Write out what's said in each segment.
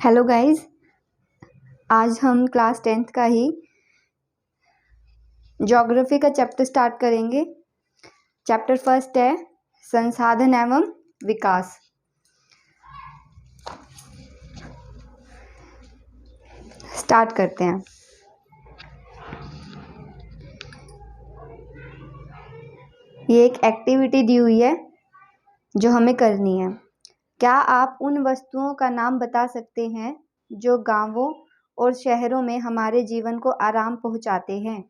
Hello guys, आज हम class 10th का ही ज्योग्राफी का चैप्टर स्टार्ट करेंगे। चैप्टर फर्स्ट है संसाधन एवं विकास। स्टार्ट करते हैं। ये एक एक्टिविटी दी हुई है जो हमें करनी है। क्या आप उन वस्तुओं का नाम बता सकते हैं जो गांवों और शहरों में हमारे जीवन को आराम पहुंचाते हैं?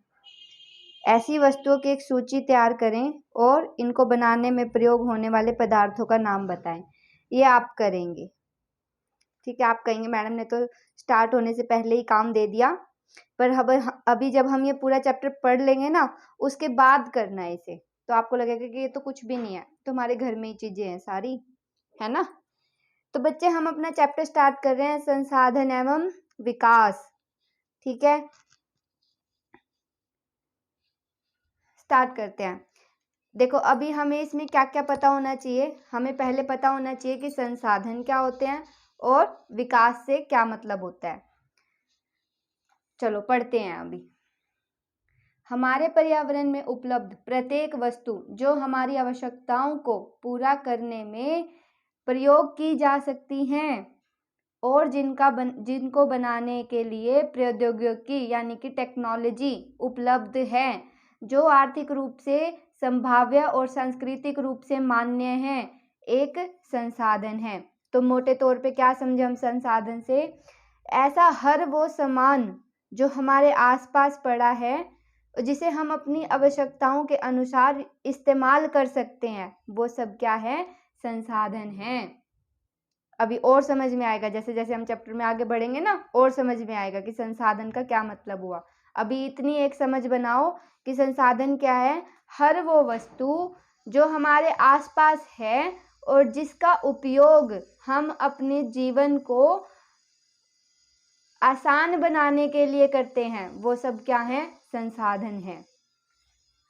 ऐसी वस्तुओं की एक सूची तैयार करें और इनको बनाने में प्रयोग होने वाले पदार्थों का नाम बताएं। ये आप करेंगे, ठीक है। आप कहेंगे मैडम ने तो स्टार्ट होने से पहले ही काम दे दिया, पर अभी जब हम ये पूरा चैप्टर पढ़ लेंगे ना, उसके बाद करना है इसे, तो आपको लगेगा कि ये तो कुछ भी नहीं है, तुम्हारे घर में ही चीजें हैं सारी, है ना। तो बच्चे, हम अपना चैप्टर स्टार्ट कर रहे हैं, संसाधन एवं विकास। ठीक है, स्टार्ट करते हैं। देखो, अभी हमें इसमें क्या क्या पता होना चाहिए। हमें पहले पता होना चाहिए कि संसाधन क्या होते हैं और विकास से क्या मतलब होता है। चलो पढ़ते हैं। अभी हमारे पर्यावरण में उपलब्ध प्रत्येक वस्तु जो हमारी आवश्यकताओं को पूरा करने में प्रयोग की जा सकती हैं और जिनको बनाने के लिए प्रौद्योगिकी यानी कि टेक्नोलॉजी उपलब्ध है, जो आर्थिक रूप से संभाव्य और सांस्कृतिक रूप से मान्य है, एक संसाधन है। तो मोटे तौर पे क्या समझे हम संसाधन से? ऐसा हर वो सामान जो हमारे आसपास पड़ा है, जिसे हम अपनी आवश्यकताओं के अनुसार इस्तेमाल कर सकते हैं, वो सब क्या है? संसाधन है। अभी और समझ में आएगा, जैसे जैसे हम चैप्टर में आगे बढ़ेंगे ना, और समझ में आएगा कि संसाधन का क्या मतलब हुआ। अभी इतनी एक समझ बनाओ कि संसाधन क्या है? हर वो वस्तु जो हमारे आसपास है और जिसका उपयोग हम अपने जीवन को आसान बनाने के लिए करते हैं, वो सब क्या है? संसाधन है।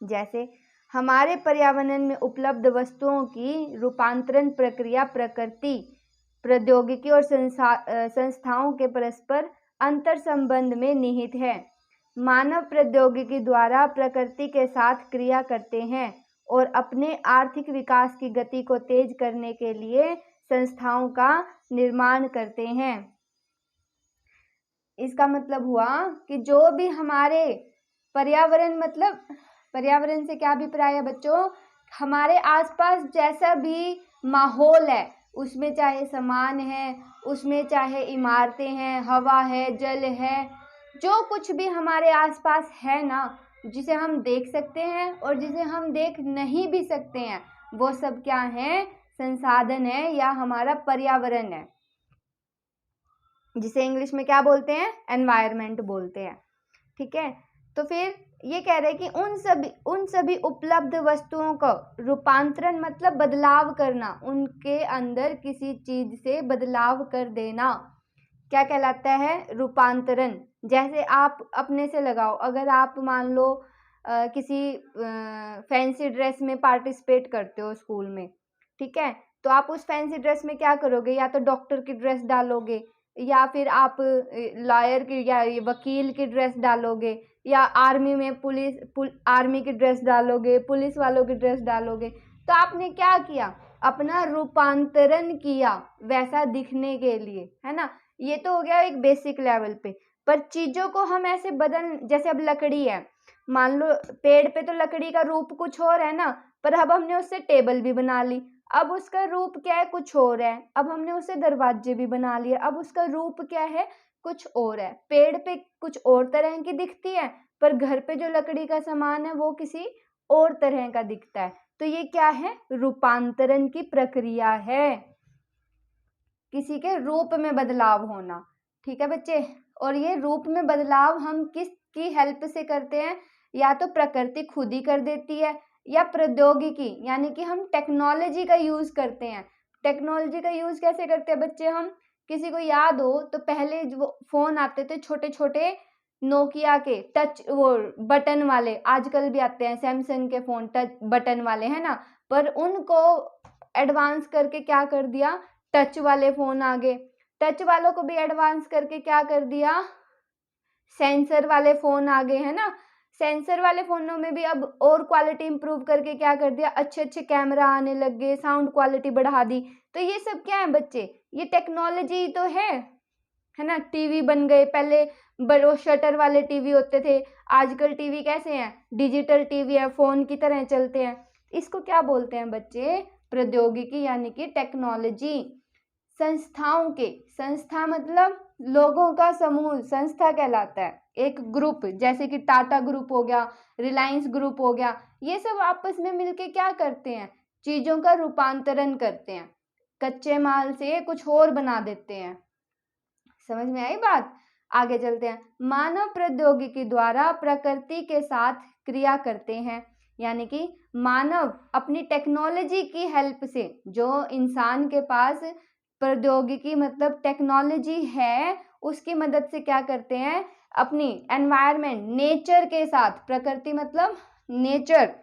जैसे हमारे पर्यावरण में उपलब्ध वस्तुओं की रूपांतरण प्रक्रिया प्रकृति, प्रौद्योगिकी और संस्थाओं के परस्पर अंतर संबंध में निहित है। मानव प्रौद्योगिकी द्वारा प्रकृति के साथ क्रिया करते हैं और अपने आर्थिक विकास की गति को तेज करने के लिए संस्थाओं का निर्माण करते हैं। इसका मतलब हुआ कि जो भी हमारे पर्यावरण, मतलब पर्यावरण से क्या अभिप्राय है बच्चों? हमारे आसपास जैसा भी माहौल है, उसमें चाहे सामान है, उसमें चाहे इमारतें हैं, हवा है, जल है, जो कुछ भी हमारे आसपास है ना, जिसे हम देख सकते हैं और जिसे हम देख नहीं भी सकते हैं, वो सब क्या है? संसाधन है या हमारा पर्यावरण है, जिसे इंग्लिश में क्या बोलते हैं? एनवायरनमेंट बोलते हैं। ठीक है, तो फिर ये कह रहे हैं कि उन सभी उपलब्ध वस्तुओं का रूपांतरण मतलब बदलाव करना, उनके अंदर किसी चीज से बदलाव कर देना, क्या कहलाता है? रूपांतरण। जैसे आप अपने से लगाओ, अगर आप मान लो किसी फैंसी ड्रेस में पार्टिसिपेट करते हो स्कूल में, ठीक है, तो आप उस फैंसी ड्रेस में क्या करोगे? या तो डॉक्टर की ड्रेस डालोगे, या फिर आप लॉयर की या वकील की ड्रेस डालोगे, या आर्मी में आर्मी की ड्रेस डालोगे, पुलिस वालों की ड्रेस डालोगे। तो आपने क्या किया? अपना रूपांतरण किया वैसा दिखने के लिए, है ना। ये तो हो गया एक बेसिक लेवल पे। पर चीजों को हम ऐसे जैसे अब लकड़ी है, मान लो पेड़ पे तो लकड़ी का रूप कुछ और है ना, पर अब हमने उससे टेबल भी बना ली, अब उसका रूप क्या है? कुछ और है। अब हमने उससे दरवाजे भी बना लिए, अब उसका रूप क्या है? कुछ और है। पेड़ पे कुछ और तरह की दिखती है, पर घर पे जो लकड़ी का सामान है वो किसी और तरह का दिखता है। तो ये क्या है? रूपांतरण की प्रक्रिया है, किसी के रूप में बदलाव होना। ठीक है बच्चे, और ये रूप में बदलाव हम किसकी हेल्प से करते हैं? या तो प्रकृति खुद ही कर देती है, या प्रौद्योगिकी यानी कि हम टेक्नोलॉजी का यूज करते हैं। टेक्नोलॉजी का यूज कैसे करते हैं बच्चे? हम, किसी को याद हो तो पहले जो फोन आते थे छोटे छोटे नोकिया के, टच वो बटन वाले, आजकल भी आते हैं सैमसंग के फोन टच बटन वाले, है ना, पर उनको एडवांस करके क्या कर दिया? टच वाले फोन आ गए। टच वालों को भी एडवांस करके क्या कर दिया, सेंसर वाले फ़ोन आ गए हैं ना। सेंसर वाले फ़ोनों में भी अब और क्वालिटी इंप्रूव करके क्या कर दिया, अच्छे अच्छे कैमरा आने लग गए, साउंड क्वालिटी बढ़ा दी। तो ये सब क्या है बच्चे, ये टेक्नोलॉजी तो है ना। टीवी बन गए, पहले बड़े शटर वाले टीवी होते थे, आजकल टीवी कैसे हैं, डिजिटल टीवी है, फ़ोन की तरह चलते हैं। इसको क्या बोलते हैं बच्चे, प्रौद्योगिकी यानी कि टेक्नोलॉजी। संस्थाओं के, संस्था मतलब लोगों का समूह संस्था कहलाता है। एक ग्रुप, जैसे कि टाटा ग्रुप हो गया, रिलायंस ग्रुप हो गया, ये सब आपस में मिलके क्या करते हैं, चीज़ों का रूपांतरण करते हैं, कच्चे माल से कुछ और बना देते हैं। समझ में आई बात। आगे चलते हैं। मानव प्रौद्योगिकी द्वारा प्रकृति के साथ क्रिया करते हैं, यानी कि मानव अपनी टेक्नोलॉजी की हेल्प से, जो इंसान के पास प्रौद्योगिकी मतलब टेक्नोलॉजी है, उसकी मदद से क्या करते हैं, अपनी एनवायरनमेंट, नेचर के साथ, प्रकृति मतलब नेचर,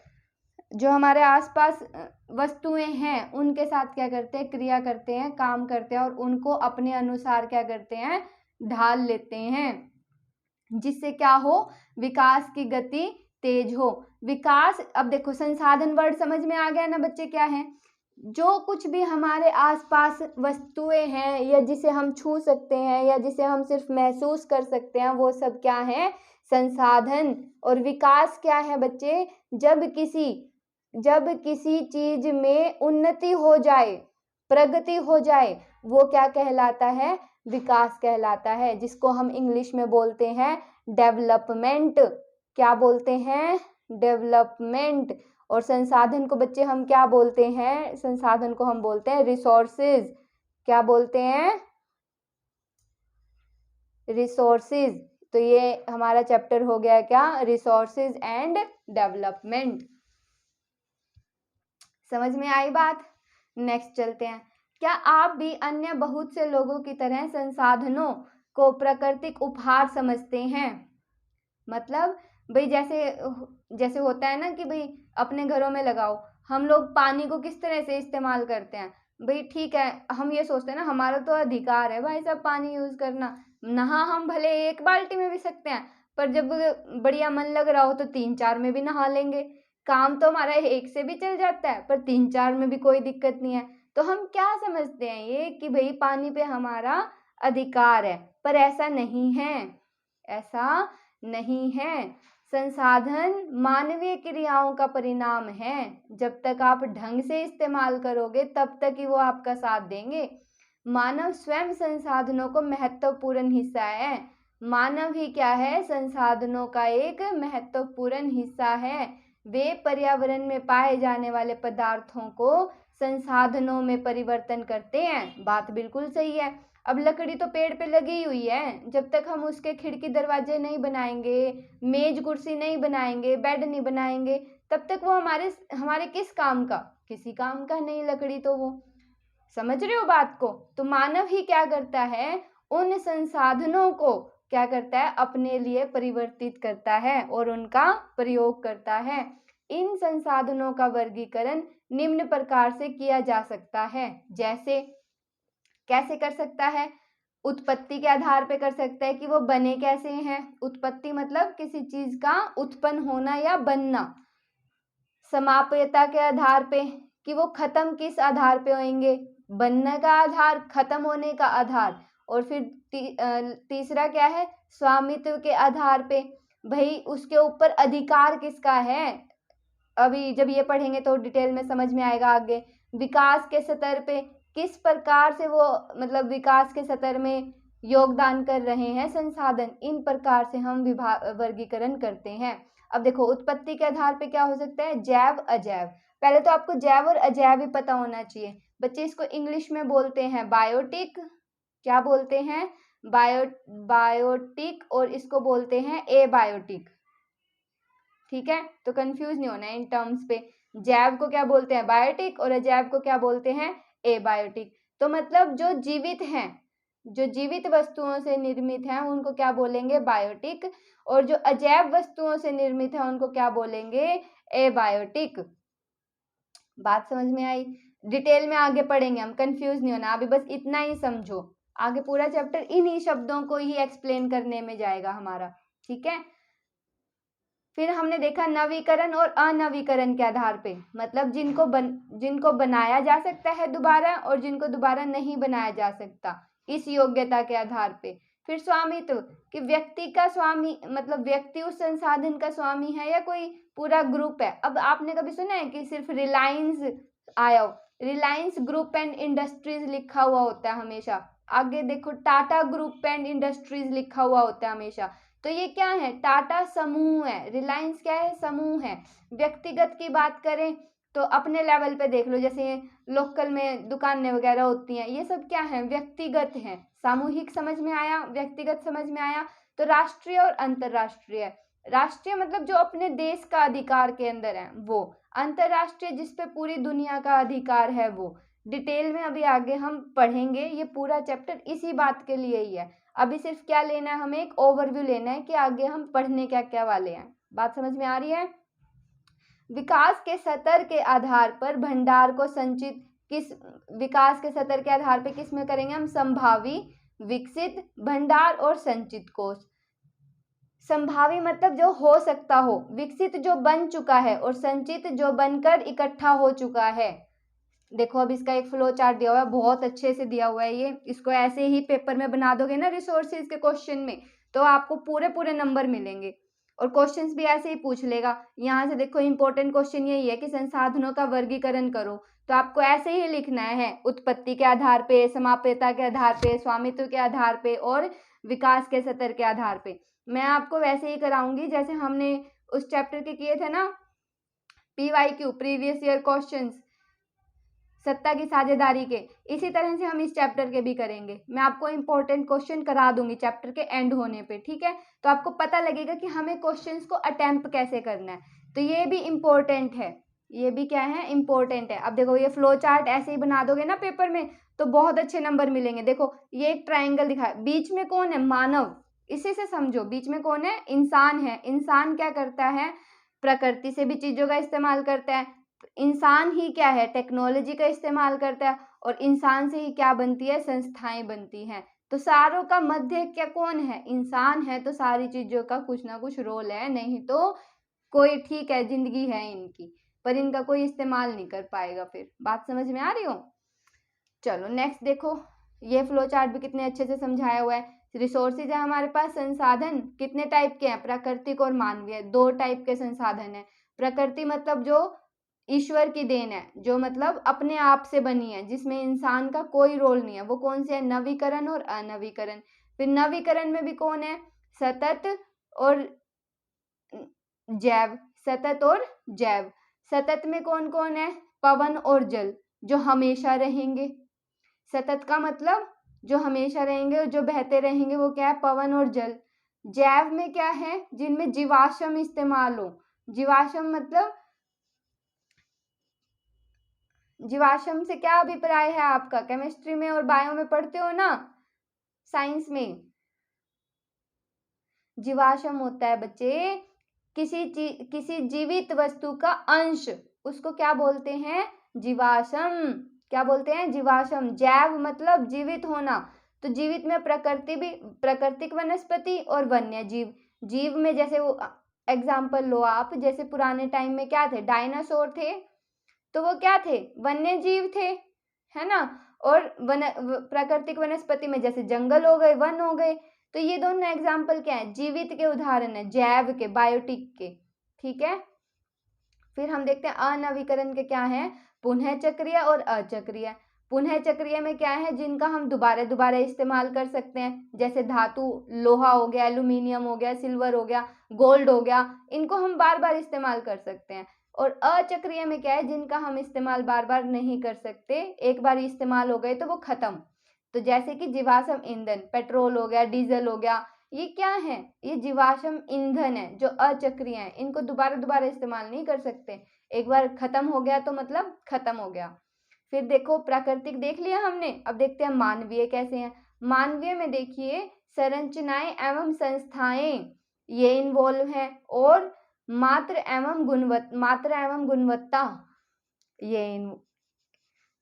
जो हमारे आसपास वस्तुएं हैं उनके साथ क्या करते हैं, क्रिया करते हैं, काम करते हैं, और उनको अपने अनुसार क्या करते हैं, ढाल लेते हैं, जिससे क्या हो, विकास की गति तेज हो। विकास, अब देखो संसाधन वर्ड समझ में आ गया ना बच्चे, क्या है, जो कुछ भी हमारे आसपास वस्तुएं हैं, या जिसे हम छू सकते हैं, या जिसे हम सिर्फ महसूस कर सकते हैं, वो सब क्या है, संसाधन। और विकास क्या है बच्चे, जब किसी चीज में उन्नति हो जाए, प्रगति हो जाए, वो क्या कहलाता है, विकास कहलाता है, जिसको हम इंग्लिश में बोलते हैं डेवलपमेंट। क्या बोलते हैं, डेवलपमेंट। और संसाधन को बच्चे हम क्या बोलते हैं, संसाधन को हम बोलते हैं रिसोर्सेज। क्या बोलते हैं, रिसोर्सेज। तो ये हमारा चैप्टर हो गया क्या, रिसोर्सेज एंड डेवलपमेंट। समझ में आई बात। नेक्स्ट चलते हैं। क्या आप भी अन्य बहुत से लोगों की तरह संसाधनों को प्राकृतिक उपहार समझते हैं। मतलब भाई जैसे होता है ना कि भाई अपने घरों में लगाओ, हम लोग पानी को किस तरह से इस्तेमाल करते हैं, भाई ठीक है, हम ये सोचते हैं ना हमारा तो अधिकार है भाई सब पानी यूज करना, नहा हम भले एक बाल्टी में भी सकते हैं, पर जब बढ़िया मन लग रहा हो तो 3-4 में भी नहा लेंगे। काम तो हमारा एक से भी चल जाता है, पर 3-4 में भी कोई दिक्कत नहीं है। तो हम क्या समझते हैं ये कि भाई पानी पे हमारा अधिकार है, पर ऐसा नहीं है, ऐसा नहीं है। संसाधन मानवीय क्रियाओं का परिणाम है, जब तक आप ढंग से इस्तेमाल करोगे तब तक ही वो आपका साथ देंगे। मानव स्वयं संसाधनों को महत्वपूर्ण हिस्सा है। मानव ही क्या है, संसाधनों का एक महत्वपूर्ण हिस्सा है। वे पर्यावरण में पाए जाने वाले पदार्थों को संसाधनों में परिवर्तन करते हैं। बात बिल्कुल सही है। अब लकड़ी तो पेड़ पे लगी हुई है, जब तक हम उसके खिड़की दरवाजे नहीं बनाएंगे, मेज कुर्सी नहीं बनाएंगे, बेड नहीं बनाएंगे, तब तक वो हमारे किस काम का, किसी काम का नहीं लकड़ी तो वो। समझ रहे हो बात को। तो मानव ही क्या करता है, उन संसाधनों को क्या करता है, अपने लिए परिवर्तित करता है और उनका प्रयोग करता है। इन संसाधनों का वर्गीकरण निम्न प्रकार से किया जा सकता है। जैसे कैसे कर सकता है, उत्पत्ति के आधार पे कर सकता है कि वो बने कैसे हैं। उत्पत्ति मतलब किसी चीज का उत्पन्न होना या बनना। समाप्यता के आधार पे कि वो खत्म किस आधार पे होंगे, बनने का आधार, खत्म होने का आधार। और फिर तीसरा क्या है, स्वामित्व के आधार पे, भाई उसके ऊपर अधिकार किसका है। अभी जब ये पढ़ेंगे तो डिटेल में समझ में आएगा आगे। विकास के स्तर पे किस प्रकार से वो मतलब विकास के स्तर में योगदान कर रहे हैं संसाधन, इन प्रकार से हम वर्गीकरण करते हैं। अब देखो उत्पत्ति के आधार पे क्या हो सकता है, जैव अजैव। पहले तो आपको जैव और अजैव ही पता होना चाहिए बच्चे। इसको इंग्लिश में बोलते हैं बायोटिक। क्या बोलते हैं, बायोटिक। और इसको बोलते हैं एबायोटिक। ठीक है, तो कंफ्यूज नहीं होना है इन टर्म्स पे। जैव को क्या बोलते हैं, बायोटिक, और अजैव को क्या बोलते हैं, एबायोटिक। तो मतलब जो जीवित हैं, जो जीवित वस्तुओं से निर्मित हैं उनको क्या बोलेंगे, बायोटिक। और जो अजैव वस्तुओं से निर्मित है उनको क्या बोलेंगे, एबायोटिक। बात समझ में आई। डिटेल में आगे पढ़ेंगे हम, कंफ्यूज नहीं होना, अभी बस इतना ही समझो। आगे पूरा चैप्टर इन्हीं शब्दों को ही एक्सप्लेन करने में जाएगा हमारा, ठीक है। फिर हमने देखा नवीकरण और अनवीकरण के आधार पे, मतलब जिनको बनाया जा सकता है दोबारा और जिनको दोबारा नहीं बनाया जा सकता, इस योग्यता के आधार पे। फिर स्वामित्व, कि व्यक्ति का स्वामी, मतलब व्यक्ति उस संसाधन का स्वामी है या कोई पूरा ग्रुप है। अब आपने कभी सुना है कि सिर्फ रिलायंस आया हो, रिलायंस ग्रुप एंड इंडस्ट्रीज लिखा हुआ होता है हमेशा। आगे देखो टाटा ग्रुप एंड इंडस्ट्रीज लिखा हुआ होता है हमेशा। तो ये क्या है, टाटा समूह है, रिलायंस क्या है, समूह है। व्यक्तिगत की बात करें तो अपने लेवल पे देख लो, जैसे लोकल में दुकानें वगैरह होती हैं, ये सब क्या है, व्यक्तिगत हैं। सामूहिक समझ में आया, व्यक्तिगत समझ में आया। तो राष्ट्रीय और अंतरराष्ट्रीय, राष्ट्रीय मतलब जो अपने देश का अधिकार के अंदर है वो, अंतरराष्ट्रीय जिसपे पूरी दुनिया का अधिकार है वो। डिटेल में अभी आगे हम पढ़ेंगे, ये पूरा चैप्टर इसी बात के लिए ही है। अभी सिर्फ क्या लेना है, हमें एक ओवरव्यू लेना है कि आगे हम पढ़ने क्या क्या वाले हैं। बात समझ में आ रही है। विकास के स्तर के आधार पर भंडार को संचित किस, विकास के स्तर के आधार पर किस में करेंगे हम, संभावी, विकसित, भंडार और संचित कोष। संभावी मतलब जो हो सकता हो, विकसित जो बन चुका है और संचित जो बनकर इकट्ठा हो चुका है। देखो अब इसका एक फ्लो चार्ट दिया हुआ है, बहुत अच्छे से दिया हुआ है ये। इसको ऐसे ही पेपर में बना दोगे ना रिसोर्सेज के क्वेश्चन में, तो आपको पूरे पूरे नंबर मिलेंगे। और क्वेश्चंस भी ऐसे ही पूछ लेगा। यहाँ से देखो इंपॉर्टेंट क्वेश्चन यही है कि संसाधनों का वर्गीकरण करो, तो आपको ऐसे ही लिखना है, उत्पत्ति के आधार पे, समाप्यता के आधार पे, स्वामित्व के आधार पे और विकास के स्तर के आधार पे। मैं आपको वैसे ही कराऊंगी जैसे हमने उस चैप्टर के किए थे ना, PYQ, प्रीवियस ईयर क्वेश्चंस, सत्ता की साझेदारी के। इसी तरह से हम इस चैप्टर के भी करेंगे। मैं आपको इंपॉर्टेंट क्वेश्चन करा दूंगी चैप्टर के एंड होने पे, ठीक है। तो आपको पता लगेगा कि हमें क्वेश्चंस को अटेम्प्ट कैसे करना है। तो ये भी इम्पोर्टेंट है, ये भी क्या है, इम्पोर्टेंट है। अब देखो ये फ्लो चार्ट ऐसे ही बना दोगे ना पेपर में तो बहुत अच्छे नंबर मिलेंगे। देखो ये एक ट्राइंगल दिखा है, बीच में कौन है, मानव। इसी से समझो, बीच में कौन है, इंसान है। इंसान क्या करता है, प्रकृति से भी चीजों का इस्तेमाल करता है। इंसान ही क्या है, टेक्नोलॉजी का इस्तेमाल करता है। और इंसान से ही क्या बनती है, संस्थाएं बनती हैं। तो सारों का मध्य क्या कौन है, इंसान है। तो सारी चीजों का कुछ ना कुछ रोल है, नहीं तो कोई, ठीक है जिंदगी है इनकी पर इनका कोई इस्तेमाल नहीं कर पाएगा। फिर बात समझ में आ रही हो। चलो नेक्स्ट देखो, ये फ्लो चार्ट भी कितने अच्छे से समझाया हुआ है। रिसोर्सेज है हमारे पास, संसाधन कितने टाइप के हैं, प्राकृतिक और मानवीय, 2 टाइप के संसाधन है। प्रकृति मतलब जो ईश्वर की देन है, जो मतलब अपने आप से बनी है, जिसमें इंसान का कोई रोल नहीं है, वो कौन से है, नवीकरण और अनवीकरण। फिर नवीकरण में भी कौन है, सतत और जैव, सतत और जैव। सतत में कौन कौन है, पवन और जल, जो हमेशा रहेंगे। सतत का मतलब जो हमेशा रहेंगे और जो बहते रहेंगे, वो क्या है, पवन और जल। जैव में क्या है, जिनमें जीवाश्म इस्तेमाल हो। जीवाश्म मतलब, जीवाश्म से क्या अभिप्राय है आपका, केमिस्ट्री में और बायो में पढ़ते हो ना, साइंस में। जीवाश्म होता है बच्चे किसी जीवित वस्तु का अंश, उसको क्या बोलते हैं, जीवाश्म। क्या बोलते हैं, जीवाश्म। जैव मतलब जीवित होना। तो जीवित में प्रकृति भी, प्राकृतिक वनस्पति और वन्य जीव। जीव में जैसे वो एग्जाम्पल लो आप, जैसे पुराने टाइम में क्या थे, डायनासोर थे, तो वो क्या थे, वन्य जीव थे, है ना। और प्राकृतिक वनस्पति में जैसे जंगल हो गए, वन हो गए। तो ये दोनों एग्जाम्पल क्या है, जीवित के उदाहरण है, जैव के, बायोटिक के, ठीक है। फिर हम देखते हैं अनवीकरण के क्या है, पुनः चक्रीय और अचक्रीय। पुनः चक्रीय में क्या है, जिनका हम दोबारा दोबारा इस्तेमाल कर सकते हैं, जैसे धातु, लोहा हो गया, एल्यूमिनियम हो गया, सिल्वर हो गया, गोल्ड हो गया, इनको हम बार बार इस्तेमाल कर सकते हैं। और अचक्रीय में क्या है, जिनका हम इस्तेमाल बार बार नहीं कर सकते, एक बार इस्तेमाल हो गए तो वो खत्म। तो जैसे कि जीवाश्म ईंधन, पेट्रोल हो गया, डीजल हो गया, ये क्या है, ये जीवाश्म ईंधन है जो अचक्रीय है, इनको दोबारा दोबारा इस्तेमाल नहीं कर सकते। एक बार खत्म हो गया तो मतलब खत्म हो गया। फिर देखो प्राकृतिक देख लिया हमने, अब देखते हैं मानवीय कैसे हैं। मानवीय में देखिए संरचनाएं एवं संस्थाएं ये इन्वॉल्व है, और मात्रा एवं गुणवत्ता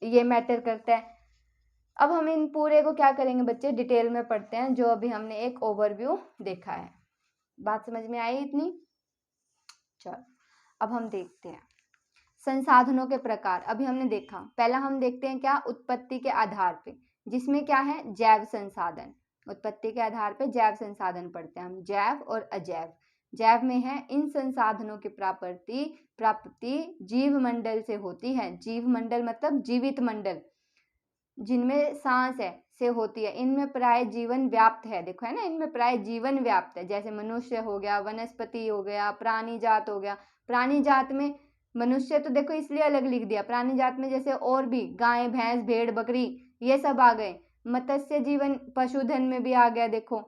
ये मैटर करता है। अब हम इन पूरे को क्या करेंगे बच्चे, डिटेल में पढ़ते हैं, जो अभी हमने एक ओवरव्यू देखा है। बात समझ में आई इतनी? चलो अब हम देखते हैं संसाधनों के प्रकार। अभी हमने देखा, पहला हम देखते हैं क्या, उत्पत्ति के आधार पे, जिसमें क्या है, जैव संसाधन। उत्पत्ति के आधार पे जैव संसाधन पढ़ते हैं हम, जैव और अजैव। जैव में है इन संसाधनों की प्राप्ति जीव मंडल से होती है। जीव मंडल मतलब जीवित मंडल, जिनमें सांस है, से होती है। इनमें प्राय जीवन व्याप्त है, देखो है ना, इनमें प्राय जीवन व्याप्त है। जैसे मनुष्य हो गया, वनस्पति हो गया, प्राणी जात हो गया। प्राणी जात में मनुष्य तो देखो इसलिए अलग लिख दिया, प्राणी जात में जैसे और भी गाय, भैंस, भेड़, बकरी, ये सब आ गए। मत्स्य जीवन पशुधन में भी आ गया। देखो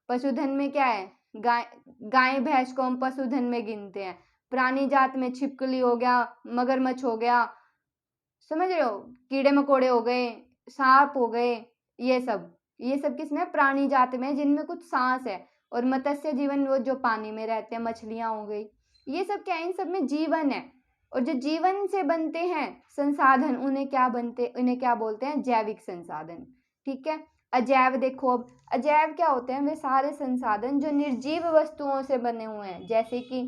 पशुधन में क्या है, गाय भैंस को हम पशुधन में गिनते हैं। प्राणी जात में छिपकली हो गया, मगरमच्छ हो गया, समझ रहे हो, कीड़े मकोड़े हो गए, सांप हो गए, ये सब किसमें, प्राणी जात में, जिनमें कुछ सांस है। और मत्स्य जीवन वो जो पानी में रहते हैं, मछलियां हो गई, ये सब क्या है, इन सब में जीवन है। और जो जीवन से बनते हैं संसाधन, उन्हें क्या बोलते हैं, जैविक संसाधन। ठीक है। अजैव देखो, अब अजैव क्या होते हैं, वे सारे संसाधन जो निर्जीव वस्तुओं से बने हुए हैं। जैसे कि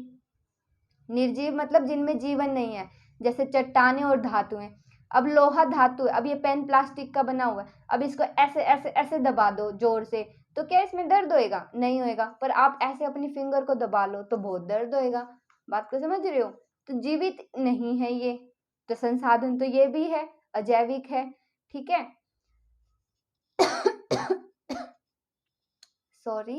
निर्जीव मतलब जिनमें जीवन नहीं है, जैसे चट्टानें और धातुएं। अब लोहा धातु है, अब ये पेन प्लास्टिक का बना हुआ है, अब इसको ऐसे ऐसे ऐसे दबा दो जोर से, तो क्या इसमें दर्द होएगा? नहीं होएगा। पर आप ऐसे अपनी फिंगर को दबा लो तो बहुत दर्द होएगा। बात को समझ रहे हो? तो जीवित नहीं है ये, तो संसाधन तो ये भी है, अजैविक है। ठीक है। सॉरी।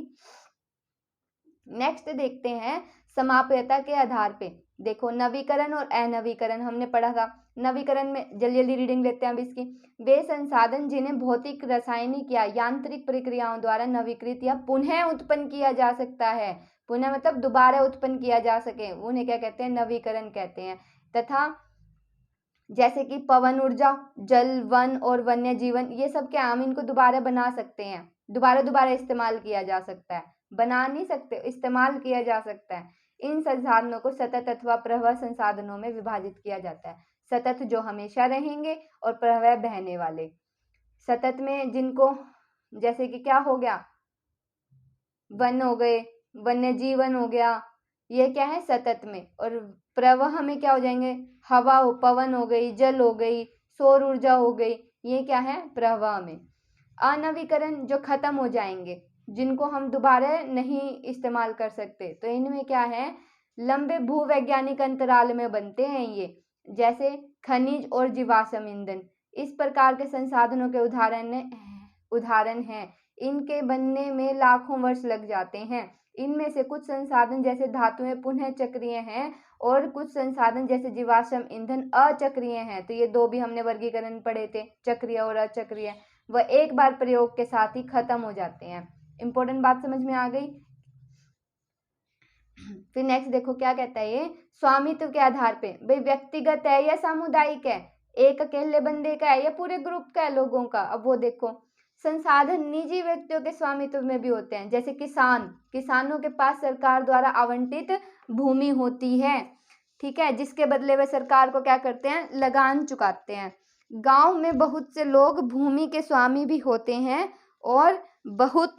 नेक्स्ट देखते हैं समाप्यता के आधार पे। देखो नवीकरण और अनवीकरण हमने पढ़ा था। नवीकरण में जल्दी जल्दी रीडिंग लेते हैं अब इसकी। वे संसाधन जिन्हें भौतिक, रासायनिक या यांत्रिक प्रक्रियाओं द्वारा नवीकृत या पुनः उत्पन्न किया जा सकता है। पुनः मतलब दोबारा उत्पन्न किया जा सके, उन्हें क्या कहते हैं, नवीकरण कहते हैं। तथा जैसे कि पवन ऊर्जा, जल, वन और वन्य जीवन, ये सब क्या, हम इनको दोबारा बना सकते हैं, दोबारा इस्तेमाल किया जा सकता है। बना नहीं सकते, इस्तेमाल किया जा सकता है। इन संसाधनों को सतत अथवा प्रवाह संसाधनों में विभाजित किया जाता है। सतत जो हमेशा रहेंगे, और प्रवाह बहने वाले। सतत में जिनको, जैसे कि क्या हो गया, वन हो गए, वन्य जीवन हो गया, ये क्या है, सतत में। और प्रवाह में क्या हो जाएंगे, हवा हो, पवन हो गई, जल हो गई, सौर ऊर्जा हो गई, ये क्या है, प्रवाह में। अनवीकरण जो खत्म हो जाएंगे, जिनको हम दोबारा नहीं इस्तेमाल कर सकते, तो इनमें क्या है, लंबे भूवैज्ञानिक अंतराल में बनते हैं ये, जैसे खनिज और जीवाश्म ईंधन। इस प्रकार के संसाधनों के उदाहरण हैं। इनके बनने में लाखों वर्ष लग जाते हैं। इनमें से कुछ संसाधन जैसे धातुएं पुनः चक्रीय हैं, और कुछ संसाधन जैसे जीवाश्म ईंधन अचक्रीय हैं। तो ये दो भी हमने वर्गीकरण पढ़े थे, चक्रीय और अचक्रीय। वह एक बार प्रयोग के साथ ही खत्म हो जाते हैं। इंपॉर्टेंट बात समझ में आ गई। फिर नेक्स्ट देखो क्या कहता है ये, स्वामित्व के आधार पे, भाई व्यक्तिगत है या सामुदायिक है, एक अकेले बंदे का है या पूरे ग्रुप का है, लोगों का। अब वो देखो, संसाधन निजी व्यक्तियों के स्वामित्व में भी होते हैं। जैसे किसानों के पास सरकार द्वारा आवंटित भूमि होती है, ठीक है, जिसके बदले वे सरकार को क्या करते हैं, लगान चुकाते हैं। गांव में बहुत से लोग भूमि के स्वामी भी होते हैं, और बहुत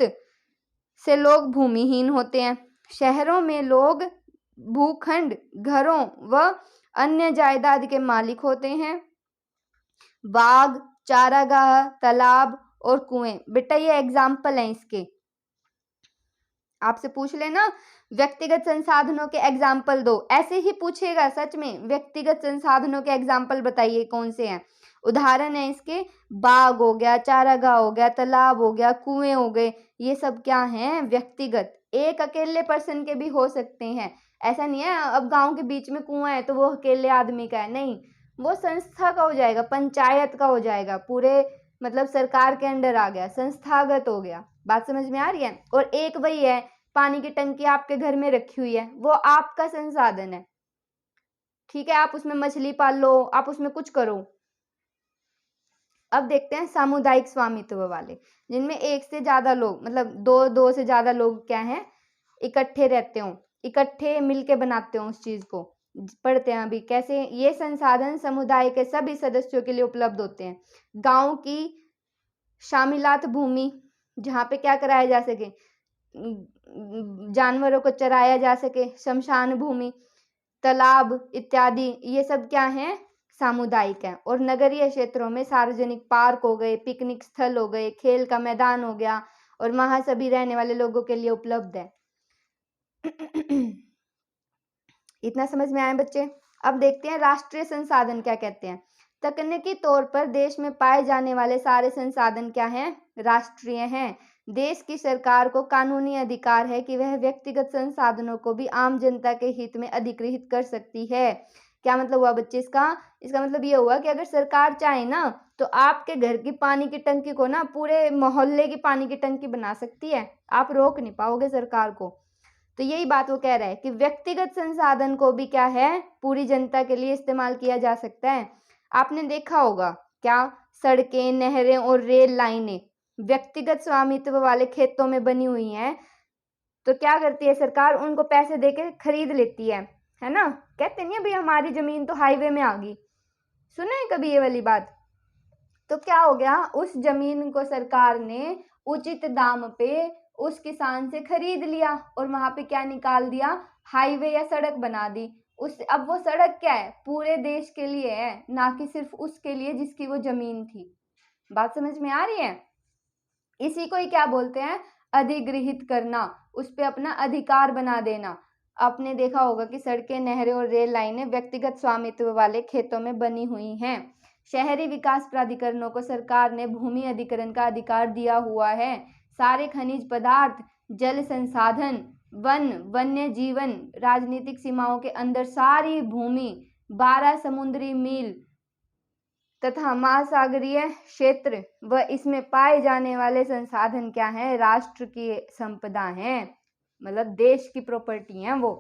से लोग भूमिहीन होते हैं। शहरों में लोग भूखंड, घरों व अन्य जायदाद के मालिक होते हैं। बाग, चारागाह, तालाब और कुएं, बेटा ये एग्जाम्पल हैं इसके। आपसे पूछ लेना व्यक्तिगत संसाधनों के एग्जाम्पल दो, ऐसे ही पूछेगा सच में, व्यक्तिगत संसाधनों के एग्जाम्पल बताइए कौन से हैं। उदाहरण है इसके, बाग हो गया, चारागाह हो गया, तालाब हो गया, कुएं हो गए, ये सब क्या हैं, व्यक्तिगत। एक अकेले पर्सन के भी हो सकते हैं, ऐसा नहीं है अब गांव के बीच में कुआं है तो वो अकेले आदमी का है, नहीं, वो संस्था का हो जाएगा, पंचायत का हो जाएगा, पूरे मतलब सरकार के अंडर आ गया, संस्थागत हो गया। बात समझ में आ रही है। और एक वही है, पानी की टंकी आपके घर में रखी हुई है, वो आपका संसाधन है, ठीक है, आप उसमें मछली पाल लो, आप उसमें कुछ करो। अब देखते हैं सामुदायिक स्वामित्व वाले, जिनमें एक से ज्यादा लोग, मतलब दो से ज्यादा लोग क्या हैं, इकट्ठे रहते हो, इकट्ठे मिलके बनाते हो उस चीज को। पढ़ते हैं अभी कैसे। ये संसाधन समुदाय के सभी सदस्यों के लिए उपलब्ध होते हैं। गांव की शामिलात भूमि, जहाँ पे क्या कराया जा सके, जानवरों को चराया जा सके, शमशान भूमि, तालाब इत्यादि, ये सब क्या हैं, सामुदायिक हैं। और नगरीय क्षेत्रों में सार्वजनिक पार्क हो गए, पिकनिक स्थल हो गए, खेल का मैदान हो गया, और वहां सभी रहने वाले लोगों के लिए उपलब्ध है। इतना समझ में आया बच्चे? अब देखते हैं राष्ट्रीय संसाधन क्या कहते हैं। तकनीकी तौर पर देश में पाए जाने वाले सारे संसाधन क्या हैं, राष्ट्रीय हैं। देश की सरकार को कानूनी अधिकार है कि वह व्यक्तिगत संसाधनों को भी आम जनता के हित में अधिग्रहित कर सकती है। क्या मतलब हुआ बच्चे इसका? इसका मतलब ये हुआ कि अगर सरकार चाहे ना तो आपके घर की पानी की टंकी को ना पूरे मोहल्ले की पानी की टंकी बना सकती है, आप रोक नहीं पाओगे सरकार को। तो यही बात वो कह रहा है कि व्यक्तिगत संसाधन को भी क्या है, पूरी जनता के लिए इस्तेमाल किया जा सकता है। आपने देखा होगा क्या, सड़कें, नहरें और रेल लाइनें व्यक्तिगत स्वामित्व वाले खेतों में बनी हुई हैं, तो क्या करती है सरकार, उनको पैसे देके खरीद लेती है ना। कहते नहीं अभी हमारी जमीन तो हाईवे में आ गई, सुना है कभी ये वाली बात? तो क्या हो गया, उस जमीन को सरकार ने उचित दाम पे उस किसान से खरीद लिया और वहां पे क्या निकाल दिया, हाईवे या सड़क बना दी। उस अब वो सड़क क्या है, पूरे देश के लिए है, ना कि सिर्फ उसके लिए जिसकी वो जमीन थी। बात समझ में आ रही है? इसी को ही क्या बोलते हैं, अधिग्रहित करना, उस पे अपना अधिकार बना देना। आपने देखा होगा कि सड़कें, नहरें और रेल लाइनें व्यक्तिगत स्वामित्व वाले खेतों में बनी हुई हैं। शहरी विकास प्राधिकरणों को सरकार ने भूमि अधिग्रहण का अधिकार दिया हुआ है। सारे खनिज पदार्थ, जल संसाधन, वन, वन्य जीवन, राजनीतिक सीमाओं के अंदर सारी भूमि, 12 समुद्री मील तथा महासागरीय क्षेत्र व इसमें पाए जाने वाले संसाधन क्या हैं, राष्ट्र की संपदा हैं, मतलब देश की प्रॉपर्टी हैं वो।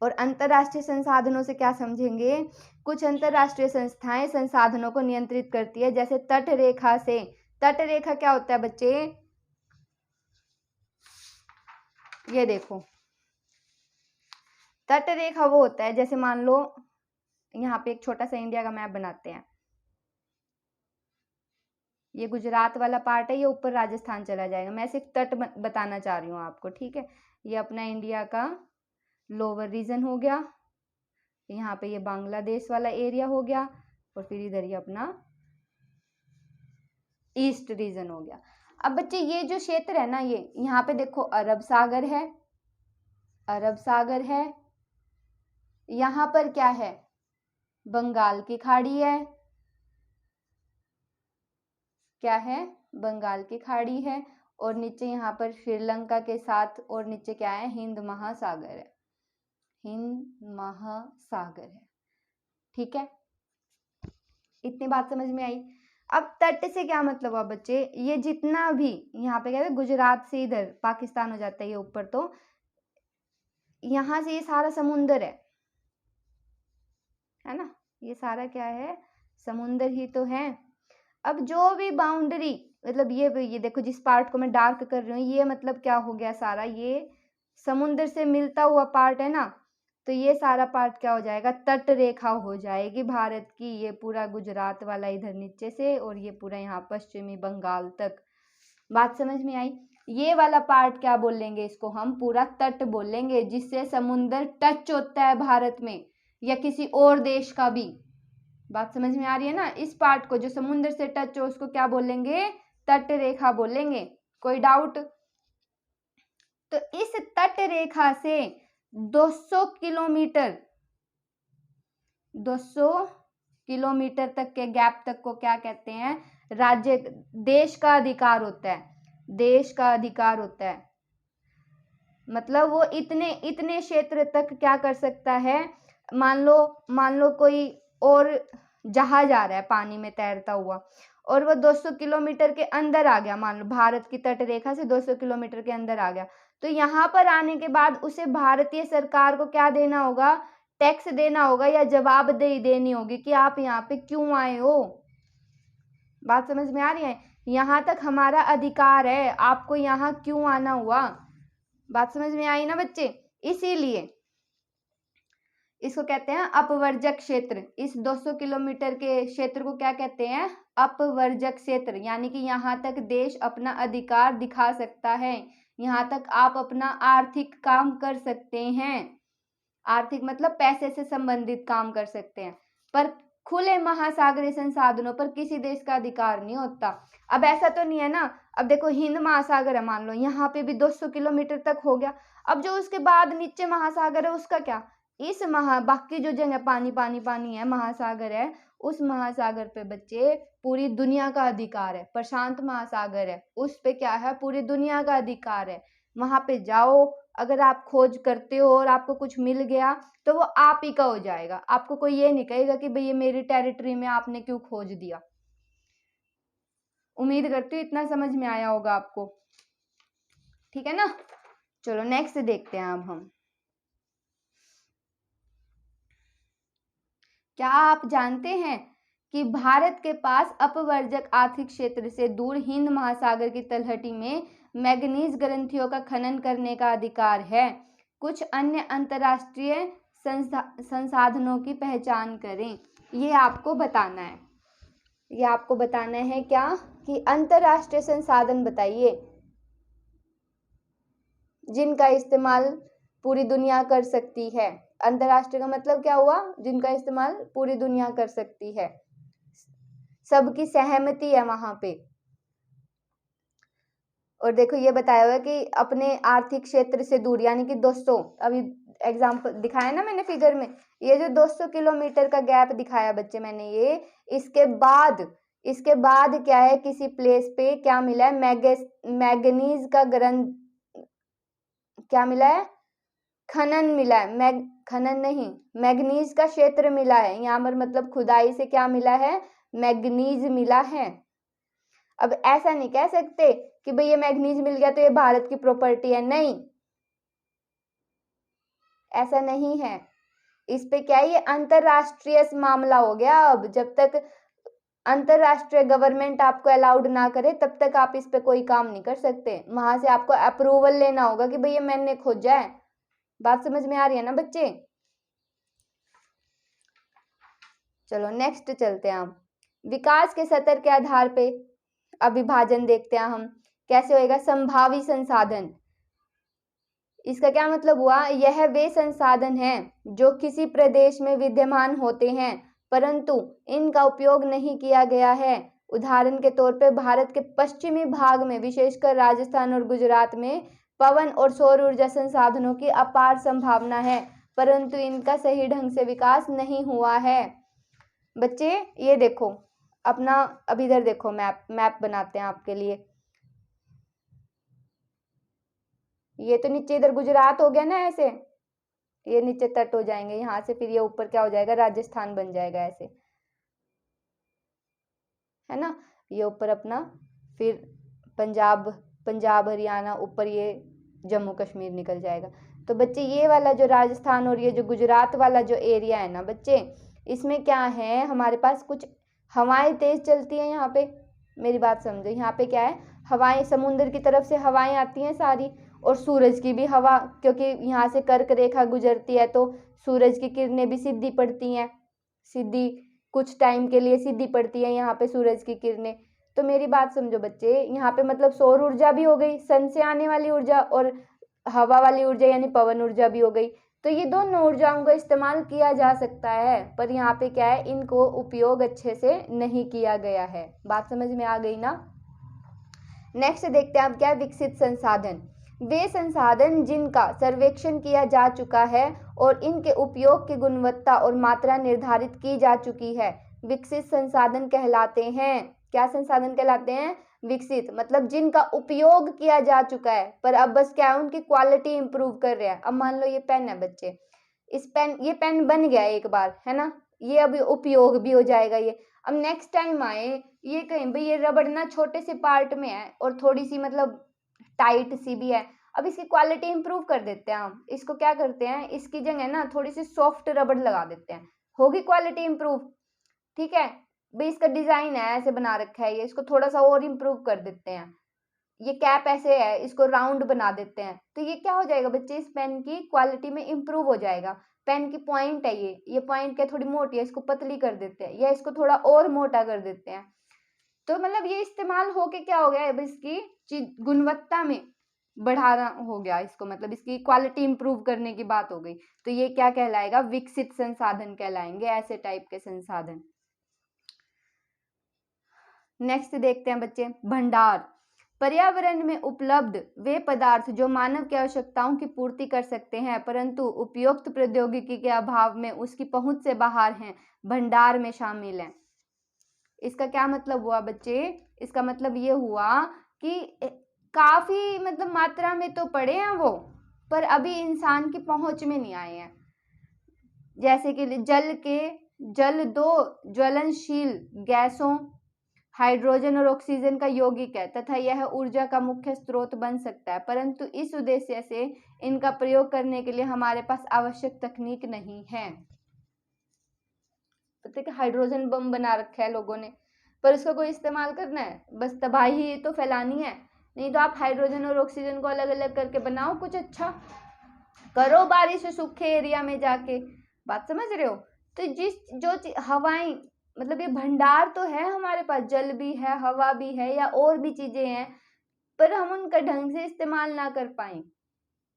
और अंतरराष्ट्रीय संसाधनों से क्या समझेंगे, कुछ अंतरराष्ट्रीय संस्थाएं संसाधनों को नियंत्रित करती है, जैसे तट रेखा से। तट रेखा क्या होता है बच्चे, ये देखो, तट रेखा वो होता है, जैसे मान लो यहाँ पे एक छोटा सा इंडिया का मैप बनाते हैं, ये गुजरात वाला पार्ट है, ये ऊपर राजस्थान चला जाएगा, मैं सिर्फ तट बताना चाह रही हूँ आपको, ठीक है। ये अपना इंडिया का लोअर रीजन हो गया, यहाँ पे ये बांग्लादेश वाला एरिया हो गया, और फिर इधर ये अपना ईस्ट रीजन हो गया। अब बच्चे ये जो क्षेत्र है ना, ये यहाँ पे देखो अरब सागर है, अरब सागर है, यहाँ पर क्या है, बंगाल की खाड़ी है, क्या है, बंगाल की खाड़ी है, और नीचे यहाँ पर श्रीलंका के साथ, और नीचे क्या है, हिंद महासागर है, हिंद महासागर है, ठीक है। इतनी बात समझ में आई? अब तट से क्या मतलब हुआ बच्चे, ये जितना भी यहाँ पे क्या है, गुजरात से इधर पाकिस्तान हो जाता है ये ऊपर, तो यहाँ से ये सारा समुंदर है ना, ये सारा क्या है, समुंदर ही तो है। अब जो भी बाउंड्री, मतलब ये देखो जिस पार्ट को मैं डार्क कर रही हूँ, ये मतलब क्या हो गया, सारा ये समुंदर से मिलता हुआ पार्ट है ना, तो ये सारा पार्ट क्या हो जाएगा, तट रेखा हो जाएगी भारत की। ये पूरा गुजरात वाला इधर नीचे से, और ये पूरा यहाँ पश्चिमी बंगाल तक। बात समझ में आई? ये वाला पार्ट क्या बोलेंगे, इसको हम पूरा तट बोलेंगे, जिससे समुंदर टच होता है भारत में या किसी और देश का भी। बात समझ में आ रही है ना? इस पार्ट को जो समुद्र से टच हो उसको क्या बोलेंगे, तट रेखा बोलेंगे। कोई डाउट? तो इस तट रेखा से 200 किलोमीटर 200 किलोमीटर तक के गैप तक को क्या कहते हैं, राज्य, देश का अधिकार होता है, देश का अधिकार होता है। मतलब वो इतने क्षेत्र तक क्या कर सकता है, मान लो कोई और जहाज आ रहा है पानी में तैरता हुआ, और वो 200 किलोमीटर के अंदर आ गया, मान लो भारत की तट रेखा से 200 किलोमीटर के अंदर आ गया, तो यहाँ पर आने के बाद उसे भारतीय सरकार को क्या देना होगा, टैक्स देना होगा, या जवाबदेही देनी होगी कि आप यहाँ पे क्यों आए हो। बात समझ में आ रही है? यहाँ तक हमारा अधिकार है, आपको यहाँ क्यों आना हुआ। बात समझ में आई ना बच्चे? इसको कहते हैं अपवर्जक क्षेत्र। इस 200 किलोमीटर के क्षेत्र को क्या कहते हैं? अपवर्जक क्षेत्र। यानी कि यहाँ तक देश अपना अधिकार दिखा सकता है, यहाँ तक आप अपना आर्थिक काम कर सकते हैं। आर्थिक मतलब पैसे से संबंधित काम कर सकते हैं, पर खुले महासागरीय संसाधनों पर किसी देश का अधिकार नहीं होता। अब ऐसा तो नहीं है ना, अब देखो हिंद महासागर है, मान लो यहाँ पे भी 200 किलोमीटर तक हो गया। अब जो उसके बाद नीचे महासागर है उसका क्या? इस बाकी जो जगह पानी पानी पानी है, महासागर है, उस महासागर पे बच्चे पूरी दुनिया का अधिकार है। प्रशांत महासागर है, उस पे क्या है? पूरी दुनिया का अधिकार है। वहां पे जाओ, अगर आप खोज करते हो और आपको कुछ मिल गया तो वो आप ही का हो जाएगा। आपको कोई ये नहीं कहेगा कि भाई ये मेरी टेरिटरी में आपने क्यों खोज दिया। उम्मीद करती हूँ इतना समझ में आया होगा आपको, ठीक है ना। चलो नेक्स्ट देखते हैं अब हम। क्या आप जानते हैं कि भारत के पास अपवर्जक आर्थिक क्षेत्र से दूर हिंद महासागर की तलहटी में मैग्नीज ग्रंथियों का खनन करने का अधिकार है। कुछ अन्य अंतर्राष्ट्रीय संसाधनों की पहचान करें। ये आपको बताना है, ये आपको बताना है क्या? कि अंतर्राष्ट्रीय संसाधन बताइए जिनका इस्तेमाल पूरी दुनिया कर सकती है। अंतर्राष्ट्रीय का मतलब क्या हुआ? जिनका इस्तेमाल पूरी दुनिया कर सकती है, सबकी सहमति है वहां पे। और देखो ये बताया हुआ है कि अपने आर्थिक क्षेत्र से दूर, यानी कि 200, अभी एग्जाम्पल दिखाया ना मैंने फिगर में, ये जो 200 किलोमीटर का गैप दिखाया बच्चे मैंने, ये इसके बाद क्या है? किसी प्लेस पे क्या मिला है? मैग्नीज का ग्रंथ क्या मिला है? खनन मिला है। खनन नहीं, मैग्नीज का क्षेत्र मिला है यहाँ पर, मतलब खुदाई से क्या मिला है? मैग्नीज मिला है। अब ऐसा नहीं कह सकते कि भाई ये मैग्नीज मिल गया तो ये भारत की प्रॉपर्टी है, नहीं, ऐसा नहीं है। इस पे क्या है? ये अंतरराष्ट्रीय मामला हो गया। अब जब तक अंतरराष्ट्रीय गवर्नमेंट आपको अलाउड ना करे तब तक आप इस पे कोई काम नहीं कर सकते। वहां से आपको अप्रूवल लेना होगा कि भाई ये मैंने खोजा है। बात समझ में आ रही है ना बच्चे? चलो नेक्स्ट चलते हैं हम। विकास के स्तर के आधार पे अविभाजन देखते हैं हम, कैसे होएगा? संभावी संसाधन। इसका क्या मतलब हुआ? यह वे संसाधन हैं जो किसी प्रदेश में विद्यमान होते हैं परंतु इनका उपयोग नहीं किया गया है। उदाहरण के तौर पे भारत के पश्चिमी भाग में, विशेषकर राजस्थान और गुजरात में, पवन और सौर ऊर्जा संसाधनों की अपार संभावना है परंतु इनका सही ढंग से विकास नहीं हुआ है। बच्चे ये देखो अपना, अब इधर देखो, मैप बनाते हैं आपके लिए। ये तो नीचे इधर गुजरात हो गया ना, ऐसे ये नीचे तट हो जाएंगे, यहाँ से फिर ये ऊपर क्या हो जाएगा? राजस्थान बन जाएगा, ऐसे है ना। ये ऊपर अपना फिर पंजाब हरियाणा, ऊपर ये जम्मू कश्मीर निकल जाएगा। तो बच्चे ये वाला जो राजस्थान और ये जो गुजरात वाला जो एरिया है ना बच्चे, इसमें क्या है? हमारे पास कुछ हवाएं तेज चलती हैं यहाँ पे। मेरी बात समझो, यहाँ पे क्या है? हवाएं, समुद्र की तरफ से हवाएं आती हैं सारी, और सूरज की भी हवा, क्योंकि यहाँ से कर्क रेखा गुजरती है तो सूरज की किरणें भी सीधी पड़ती हैं, सीधी कुछ टाइम के लिए सीधी पड़ती है यहाँ पे सूरज की किरणें। तो मेरी बात समझो बच्चे, यहाँ पे मतलब सौर ऊर्जा भी हो गई, सन से आने वाली ऊर्जा, और हवा वाली ऊर्जा यानी पवन ऊर्जा भी हो गई। तो ये दोनों ऊर्जाओं का इस्तेमाल किया जा सकता है, पर यहाँ पे क्या है? इनको उपयोग अच्छे से नहीं किया गया है। बात समझ में आ गई ना? नेक्स्ट देखते हैं अब क्या? विकसित संसाधन। वे संसाधन जिनका सर्वेक्षण किया जा चुका है और इनके उपयोग की गुणवत्ता और मात्रा निर्धारित की जा चुकी है, विकसित संसाधन कहलाते हैं। क्या संसाधन कहलाते हैं? विकसित, मतलब जिनका उपयोग किया जा चुका है, पर अब बस क्या है? उनकी क्वालिटी इंप्रूव कर रहा है। अब मान लो ये पेन है बच्चे, ये पेन बन गया एक बार, है ना, ये अभी उपयोग भी हो जाएगा ये। अब नेक्स्ट टाइम आए ये कहीं भाई ये रबड़ ना छोटे से पार्ट में है और थोड़ी सी मतलब टाइट सी भी है, अब इसकी क्वालिटी इंप्रूव कर देते हैं हम। इसको क्या करते हैं? इसकी जगह ना थोड़ी सी सॉफ्ट रबड़ लगा देते हैं, होगी क्वालिटी इंप्रूव, ठीक है। भाई इसका डिजाइन है ऐसे बना रखा है ये, इसको थोड़ा सा और इंप्रूव कर देते हैं। ये कैप ऐसे है, इसको राउंड बना देते हैं, तो ये क्या हो जाएगा बच्चे? इस पेन की क्वालिटी में इंप्रूव हो जाएगा। पेन की पॉइंट है ये पॉइंट क्या थोड़ी मोटी है, इसको पतली कर देते हैं या इसको थोड़ा और मोटा कर देते हैं। तो मतलब ये इस्तेमाल होके क्या हो गया, अब इसकी गुणवत्ता में बढ़ाना हो गया इसको, मतलब इसकी क्वालिटी इंप्रूव करने की बात हो गई। तो ये क्या कहलाएगा, विकसित संसाधन कहलाएंगे, ऐसे टाइप के संसाधन। नेक्स्ट देखते हैं बच्चे, भंडार। पर्यावरण में उपलब्ध वे पदार्थ जो मानव की आवश्यकताओं की पूर्ति कर सकते हैं परंतु उपयुक्त प्रौद्योगिकी के अभाव में उसकी पहुंच से बाहर हैं, भंडार में शामिल हैं। इसका क्या मतलब हुआ बच्चे, इसका मतलब ये हुआ कि काफी मतलब मात्रा में तो पड़े हैं वो, पर अभी इंसान की पहुंच में नहीं आए हैं। जैसे कि जल दो ज्वलनशील गैसों हाइड्रोजन और ऑक्सीजन का यौगिक है तथा यह ऊर्जा का मुख्य स्रोत बन सकता है, परंतु इस उद्देश्य से इनका प्रयोग करने के लिए हमारे पास आवश्यक तकनीक नहीं है। पता है कि हाइड्रोजन बम बना रखा है लोगों ने, पर उसका कोई इस्तेमाल करना है, बस तबाही तो फैलानी है। नहीं तो आप हाइड्रोजन और ऑक्सीजन को अलग अलग करके बनाओ कुछ अच्छा, करो बारिश सूखे एरिया में जाके, बात समझ रहे हो। तो जो हवाएं, मतलब ये भंडार तो है हमारे पास, जल भी है, हवा भी है, या और भी चीजें हैं, पर हम उनका ढंग से इस्तेमाल ना कर पाए,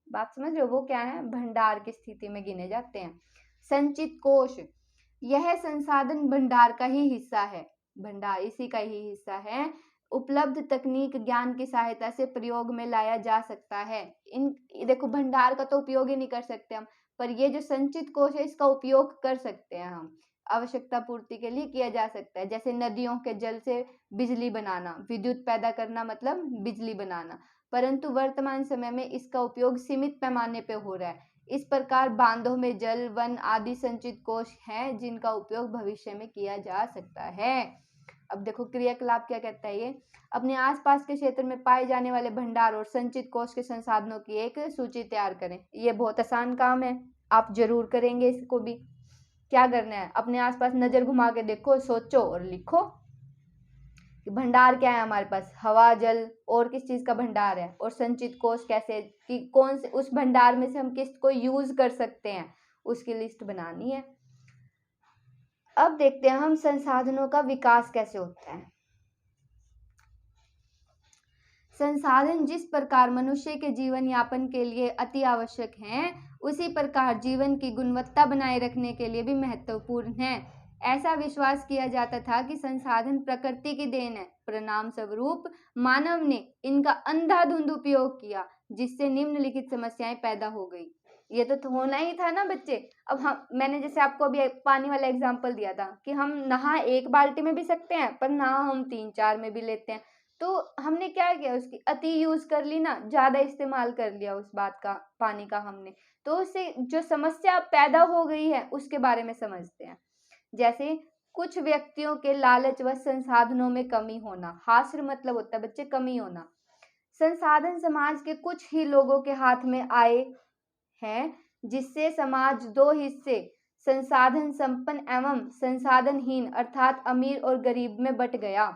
बात समझ रहे हो, वो क्या है, भंडार की स्थिति में गिने जाते हैं। संचित कोश, यह संसाधन भंडार का ही हिस्सा है, भंडार इसी का ही हिस्सा है। उपलब्ध तकनीक ज्ञान की सहायता से प्रयोग में लाया जा सकता है। इन देखो भंडार का तो उपयोग ही नहीं कर सकते हम, पर ये जो संचित कोश है इसका उपयोग कर सकते हैं हम, आवश्यकता पूर्ति के लिए किया जा सकता है। जैसे नदियों के जल से बिजली बनाना, विद्युत पैदा करना मतलब बिजली बनाना, परंतु वर्तमान समय में इसका उपयोग सीमित पैमाने पर हो रहा है। इस प्रकार बांधों में जल, वन आदि संचित कोश हैं जिनका उपयोग भविष्य में किया जा सकता है। अब देखो क्रियाकलाप क्या कहता है ये, अपने आसपास के क्षेत्र में पाए जाने वाले भंडार और संचित कोश के संसाधनों की एक सूची तैयार करें। ये बहुत आसान काम है, आप जरूर करेंगे इसको भी। क्या करना है, अपने आसपास नजर घुमा के देखो, सोचो और लिखो कि भंडार क्या है हमारे पास, हवा, जल, और किस चीज का भंडार है, और संचित कोश कैसे, कि कौन से उस भंडार में से हम किस को यूज कर सकते हैं, उसकी लिस्ट बनानी है। अब देखते हैं हम संसाधनों का विकास कैसे होता है। संसाधन जिस प्रकार मनुष्य के जीवन यापन के लिए अति आवश्यक हैं, उसी प्रकार जीवन की गुणवत्ता बनाए रखने के लिए भी महत्वपूर्ण है। ऐसा विश्वास किया जाता था कि संसाधन प्रकृति की देन है, परिणाम स्वरूप मानव ने इनका अंधाधुंध उपयोग किया जिससे निम्नलिखित समस्याएं पैदा हो गई। ये तो होना ही था ना बच्चे। अब हम, मैंने जैसे आपको अभी पानी वाला एग्जांपल दिया था कि हम नहा एक बाल्टी में भी सकते हैं, पर नहा हम 3-4 में भी लेते हैं। तो हमने क्या किया, उसकी अति यूज कर ली ना, ज्यादा इस्तेमाल कर लिया उस बात का, पानी का हमने, तो उससे जो समस्या पैदा हो गई है उसके बारे में समझते हैं। जैसे कुछ व्यक्तियों के लालच व संसाधनों में कमी होना, हास्र मतलब होता है बच्चे कमी होना। संसाधन समाज के कुछ ही लोगों के हाथ में आए हैं, जिससे समाज दो हिस्से, संसाधन संपन्न एवं संसाधनहीन अर्थात अमीर और गरीब में बट गया।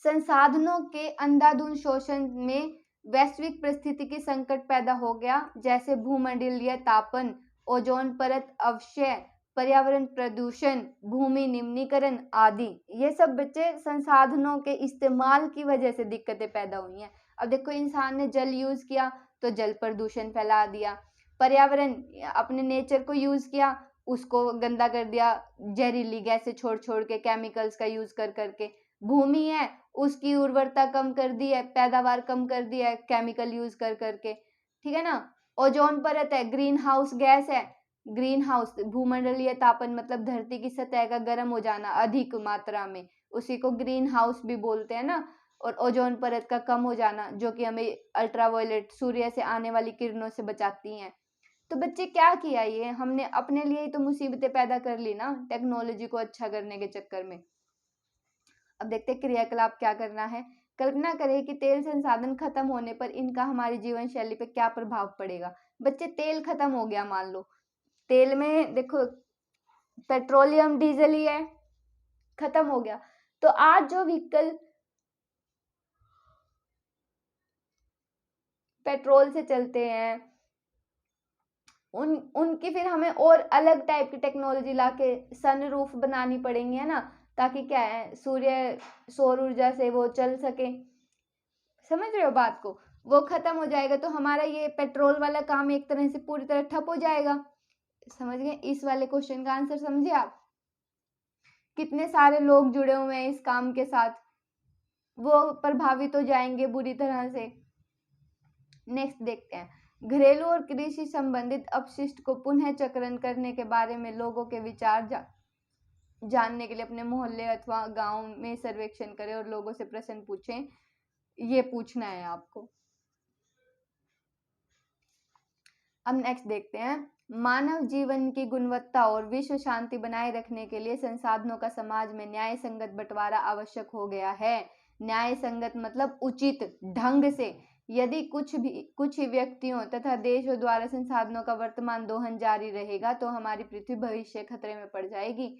संसाधनों के अंधाधुंध शोषण में वैश्विक परिस्थितिकी संकट पैदा हो गया, जैसे भूमंडलीय तापन, ओजोन परत अवक्षय, पर्यावरण प्रदूषण, भूमि निम्नीकरण आदि। ये सब बच्चे संसाधनों के इस्तेमाल की वजह से दिक्कतें पैदा हुई हैं। अब देखो इंसान ने जल यूज किया तो जल प्रदूषण फैला दिया, पर्यावरण अपने नेचर को यूज किया, उसको गंदा कर दिया, जहरीली गैसें छोड़ छोड़ के, केमिकल्स का यूज कर करके। भूमि है उसकी उर्वरता कम कर दी है, पैदावार कम कर दी है केमिकल यूज कर करके, ठीक है ना। ओजोन परत है, ग्रीन हाउस गैस है, ग्रीन हाउस भूमंडलीय तापन मतलब धरती की सतह का गर्म हो जाना अधिक मात्रा में, उसी को ग्रीन हाउस भी बोलते हैं ना। और ओजोन परत का कम हो जाना जो कि हमें अल्ट्रावायलेट सूर्य से आने वाली किरणों से बचाती हैं। तो बच्चे क्या किया, ये हमने अपने लिए ही तो मुसीबतें पैदा कर ली ना टेक्नोलॉजी को अच्छा करने के चक्कर में। अब देखते हैं क्रियाकलाप क्या करना है। कल्पना करें कि तेल संसाधन खत्म होने पर इनका हमारी जीवन शैली पे क्या प्रभाव पड़ेगा। बच्चे तेल खत्म हो गया, मान लो तेल में देखो पेट्रोलियम डीजल ही है, खत्म हो गया, तो आज जो व्हीकल पेट्रोल से चलते हैं, उनकी फिर हमें और अलग टाइप की टेक्नोलॉजी लाके सनरूफ बनानी पड़ेंगी, है ना, ताकि क्या है सौर ऊर्जा से वो चल सके। समझ रहे हो बात को? वो खत्म हो जाएगा तो हमारा ये पेट्रोल वाला काम एक तरह से पूरी तरह ठप हो जाएगा। समझ गए? इस वाले क्वेश्चन का आंसर समझे आप? कितने सारे लोग जुड़े हुए हैं इस काम के साथ, वो प्रभावित हो जाएंगे बुरी तरह से। नेक्स्ट देखते हैं, घरेलू और कृषि संबंधित अपशिष्ट को पुनः चक्रण करने के बारे में लोगों के विचार जानने के लिए अपने मोहल्ले अथवा गांव में सर्वेक्षण करें और लोगों से प्रश्न पूछें। ये पूछना है आपको। अब नेक्स्ट देखते हैं, मानव जीवन की गुणवत्ता और विश्व शांति बनाए रखने के लिए संसाधनों का समाज में न्याय संगत बंटवारा आवश्यक हो गया है। न्याय संगत मतलब उचित ढंग से। यदि कुछ ही व्यक्तियों तथा देशों द्वारा संसाधनों का वर्तमान दोहन जारी रहेगा तो हमारी पृथ्वी भविष्य खतरे में पड़ जाएगी।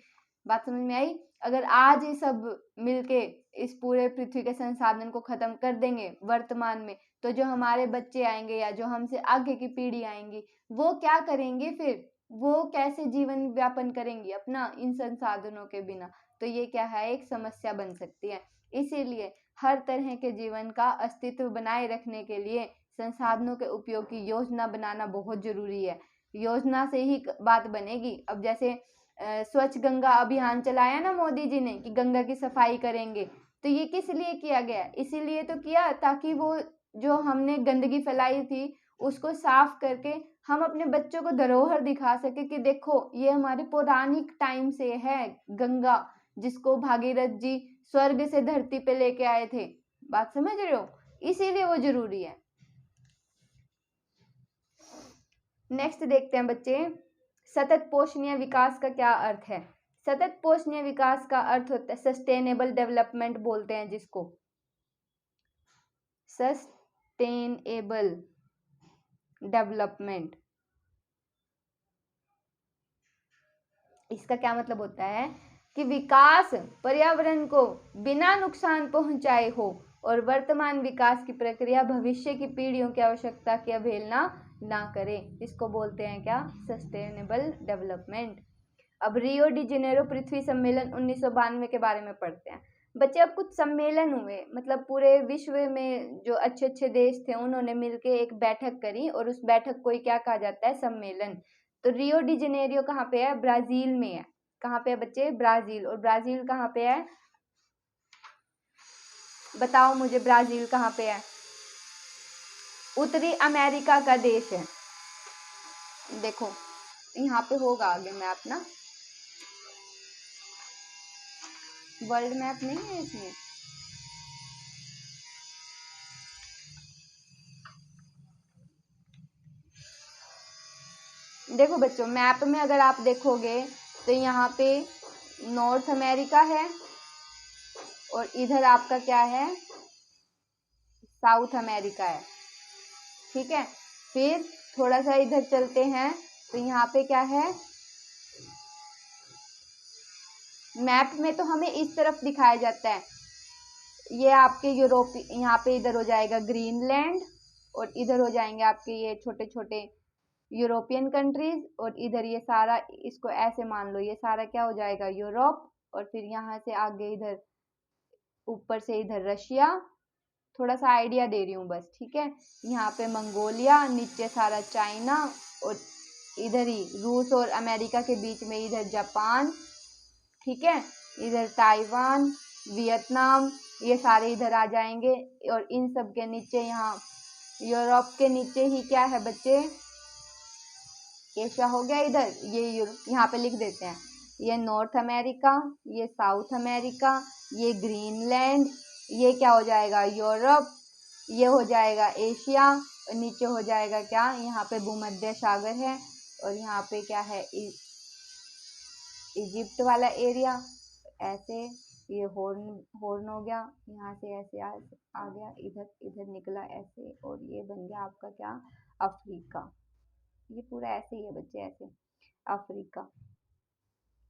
बात समझ में आई? अगर आज ही सब मिलके इस पूरे पृथ्वी के संसाधन को खत्म कर देंगे वर्तमान में, तो जो हमारे बच्चे आएंगे या जो हमसे आगे की पीढ़ी आएंगी वो क्या करेंगे? फिर वो कैसे जीवन व्यापन करेंगी अपना इन संसाधनों के बिना? तो ये क्या है, एक समस्या बन सकती है। इसीलिए हर तरह के जीवन का अस्तित्व बनाए रखने के लिए संसाधनों के उपयोग की योजना बनाना बहुत जरूरी है। योजना से ही बात बनेगी। अब जैसे स्वच्छ गंगा अभियान चलाया ना मोदी जी ने कि गंगा की सफाई करेंगे, तो ये किस लिए किया गया? इसीलिए तो किया ताकि वो जो हमने गंदगी फैलाई थी उसको साफ करके हम अपने बच्चों को धरोहर दिखा सके कि देखो ये हमारे पौराणिक टाइम से है गंगा, जिसको भागीरथ जी स्वर्ग से धरती पे लेके आए थे। बात समझ रहे हो? इसीलिए वो जरूरी है। नेक्स्ट देखते हैं बच्चे, सतत पोषणीय विकास का क्या अर्थ है? सतत पोषणीय विकास का अर्थ होता है सस्टेनेबल डेवलपमेंट बोलते हैं जिसको, सस्टेनेबल डेवलपमेंट। इसका क्या मतलब होता है कि विकास पर्यावरण को बिना नुकसान पहुंचाए हो और वर्तमान विकास की प्रक्रिया भविष्य की पीढ़ियों की आवश्यकता की अवहेलना ना करे। इसको बोलते हैं क्या? Sustainable development. अब रियो डी जेनेरो पृथ्वी सम्मेलन 1992 के बारे में पढ़ते हैं बच्चे। अब कुछ सम्मेलन हुए, मतलब पूरे विश्व में जो अच्छे अच्छे देश थे उन्होंने मिलके एक बैठक करी और उस बैठक को ही क्या कहा जाता है? सम्मेलन। तो रियो डी जेनेरियो कहाँ पे है? ब्राजील में है। कहाँ पे है बच्चे? ब्राजील। और ब्राजील कहाँ पे है? बताओ मुझे, ब्राजील कहाँ पे है? उत्तरी अमेरिका का देश है। देखो यहाँ पे होगा आगे मैप ना, वर्ल्ड मैप नहीं है इसमें। देखो बच्चों मैप में अगर आप देखोगे तो यहाँ पे नॉर्थ अमेरिका है और इधर आपका क्या है? साउथ अमेरिका है। ठीक है, फिर थोड़ा सा इधर चलते हैं तो यहाँ पे क्या है? मैप में तो हमें इस तरफ दिखाया जाता है, ये आपके यूरोप, यहाँ पे इधर हो जाएगा ग्रीनलैंड और इधर हो जाएंगे आपके ये छोटे छोटे यूरोपियन कंट्रीज और इधर ये सारा, इसको ऐसे मान लो ये सारा क्या हो जाएगा? यूरोप। और फिर यहाँ से आगे इधर ऊपर से इधर रशिया। थोड़ा सा आइडिया दे रही हूँ बस, ठीक है। यहाँ पे मंगोलिया, नीचे सारा चाइना और इधर ही रूस और अमेरिका के बीच में इधर जापान, ठीक है। इधर ताइवान, वियतनाम, ये सारे इधर आ जाएंगे। और इन सब के नीचे यहाँ यूरोप के नीचे ही क्या है बच्चे? एशिया हो गया इधर, ये यहाँ पे लिख देते हैं, ये नॉर्थ अमेरिका, ये साउथ अमेरिका, ये ग्रीनलैंड, ये क्या हो जाएगा? यूरोप, ये हो जाएगा एशिया और नीचे हो जाएगा क्या? यहाँ पे भूमध्य सागर है और यहाँ पे क्या है? इजिप्ट वाला एरिया। ऐसे ये हॉर्न हो गया, यहाँ से ऐसे आ गया, इधर निकला ऐसे और ये बन गया आपका क्या? अफ्रीका। ये पूरा ऐसे ही है बच्चे, ऐसे अफ्रीका,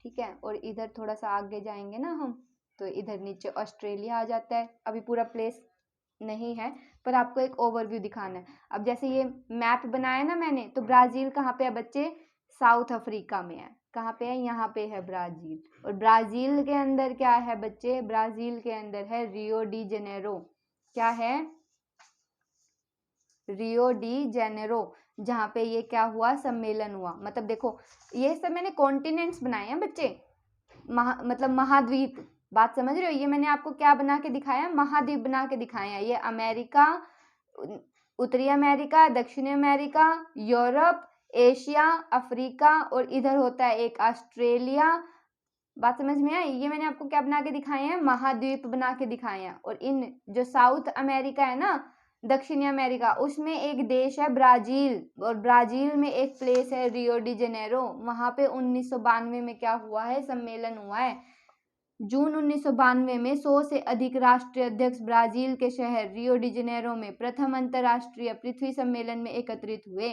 ठीक है। और इधर थोड़ा सा आगे जाएंगे ना हम तो इधर नीचे ऑस्ट्रेलिया आ जाता है। अभी पूरा प्लेस नहीं है, पर आपको एक ओवरव्यू दिखाना है। अब जैसे ये मैप बनाया ना मैंने, तो ब्राजील कहाँ पे है बच्चे? साउथ अफ्रीका में है। कहाँ पे है? यहाँ पे है ब्राजील। और ब्राजील के अंदर क्या है बच्चे? ब्राजील के अंदर है रियो डी जेनेरो। क्या है? रियो डी जेनेरो, जहाँ पे ये क्या हुआ? सम्मेलन हुआ। मतलब देखो, ये सब मैंने कॉन्टिनेंट्स बनाए हैं बच्चे, मतलब महाद्वीप। बात समझ रहे हो? ये मैंने आपको क्या बना के दिखाया? महाद्वीप बना के दिखाए हैं। ये अमेरिका, उत्तरी अमेरिका, दक्षिणी अमेरिका, यूरोप, एशिया, अफ्रीका, और इधर होता है एक ऑस्ट्रेलिया। बात समझ में आई? ये मैंने आपको क्या बना के दिखाए हैं? महाद्वीप बना के दिखाए हैं। और इन जो साउथ अमेरिका है ना, दक्षिणी अमेरिका, उसमें एक देश है ब्राजील, और ब्राजील में एक प्लेस है रियो डी जेनेरो। वहां पे 1992 में क्या हुआ है? सम्मेलन हुआ है। जून 1992 में 100 से अधिक राष्ट्रीय अध्यक्ष ब्राजील के शहर रियो डी जेनेरो में प्रथम अंतर्राष्ट्रीय पृथ्वी सम्मेलन में एकत्रित हुए।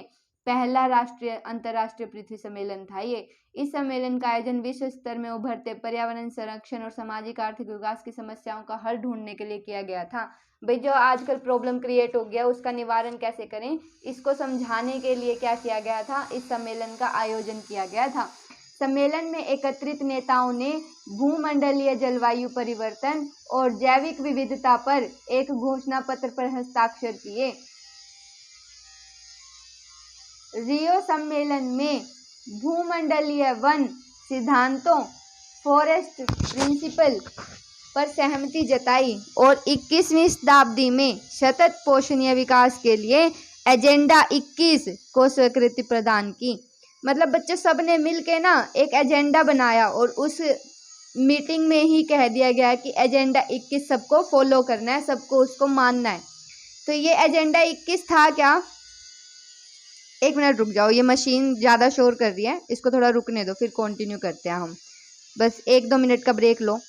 पहला राष्ट्रीय अंतर्राष्ट्रीय पृथ्वी सम्मेलन था ये। इस सम्मेलन का आयोजन विश्व स्तर में उभरते पर्यावरण संरक्षण और सामाजिक आर्थिक विकास की समस्याओं का हल ढूंढने के लिए किया गया था। भाई, जो आजकल प्रॉब्लम क्रिएट हो गया, उसका निवारण कैसे करें, इसको समझाने के लिए क्या किया गया था? इस सम्मेलन का आयोजन किया गया था। सम्मेलन में एकत्रित नेताओं ने भूमंडलीय जलवायु परिवर्तन और जैविक विविधता पर एक घोषणा पत्र पर हस्ताक्षर किए। रियो सम्मेलन में भूमंडलीय वन सिद्धांतों, फॉरेस्ट प्रिंसिपल पर सहमति जताई और 21वीं शताब्दी में सतत पोषणीय विकास के लिए एजेंडा 21 को स्वीकृति प्रदान की। मतलब बच्चे सब ने मिल के ना एक एजेंडा बनाया, और उस मीटिंग में ही कह दिया गया कि एजेंडा 21 सबको फॉलो करना है, सबको उसको मानना है। तो ये एजेंडा 21 था क्या? एक मिनट रुक जाओ, ये मशीन ज़्यादा शोर कर रही है, इसको थोड़ा रुकने दो, फिर कंटिन्यू करते हैं हम। बस 1-2 मिनट का ब्रेक लो।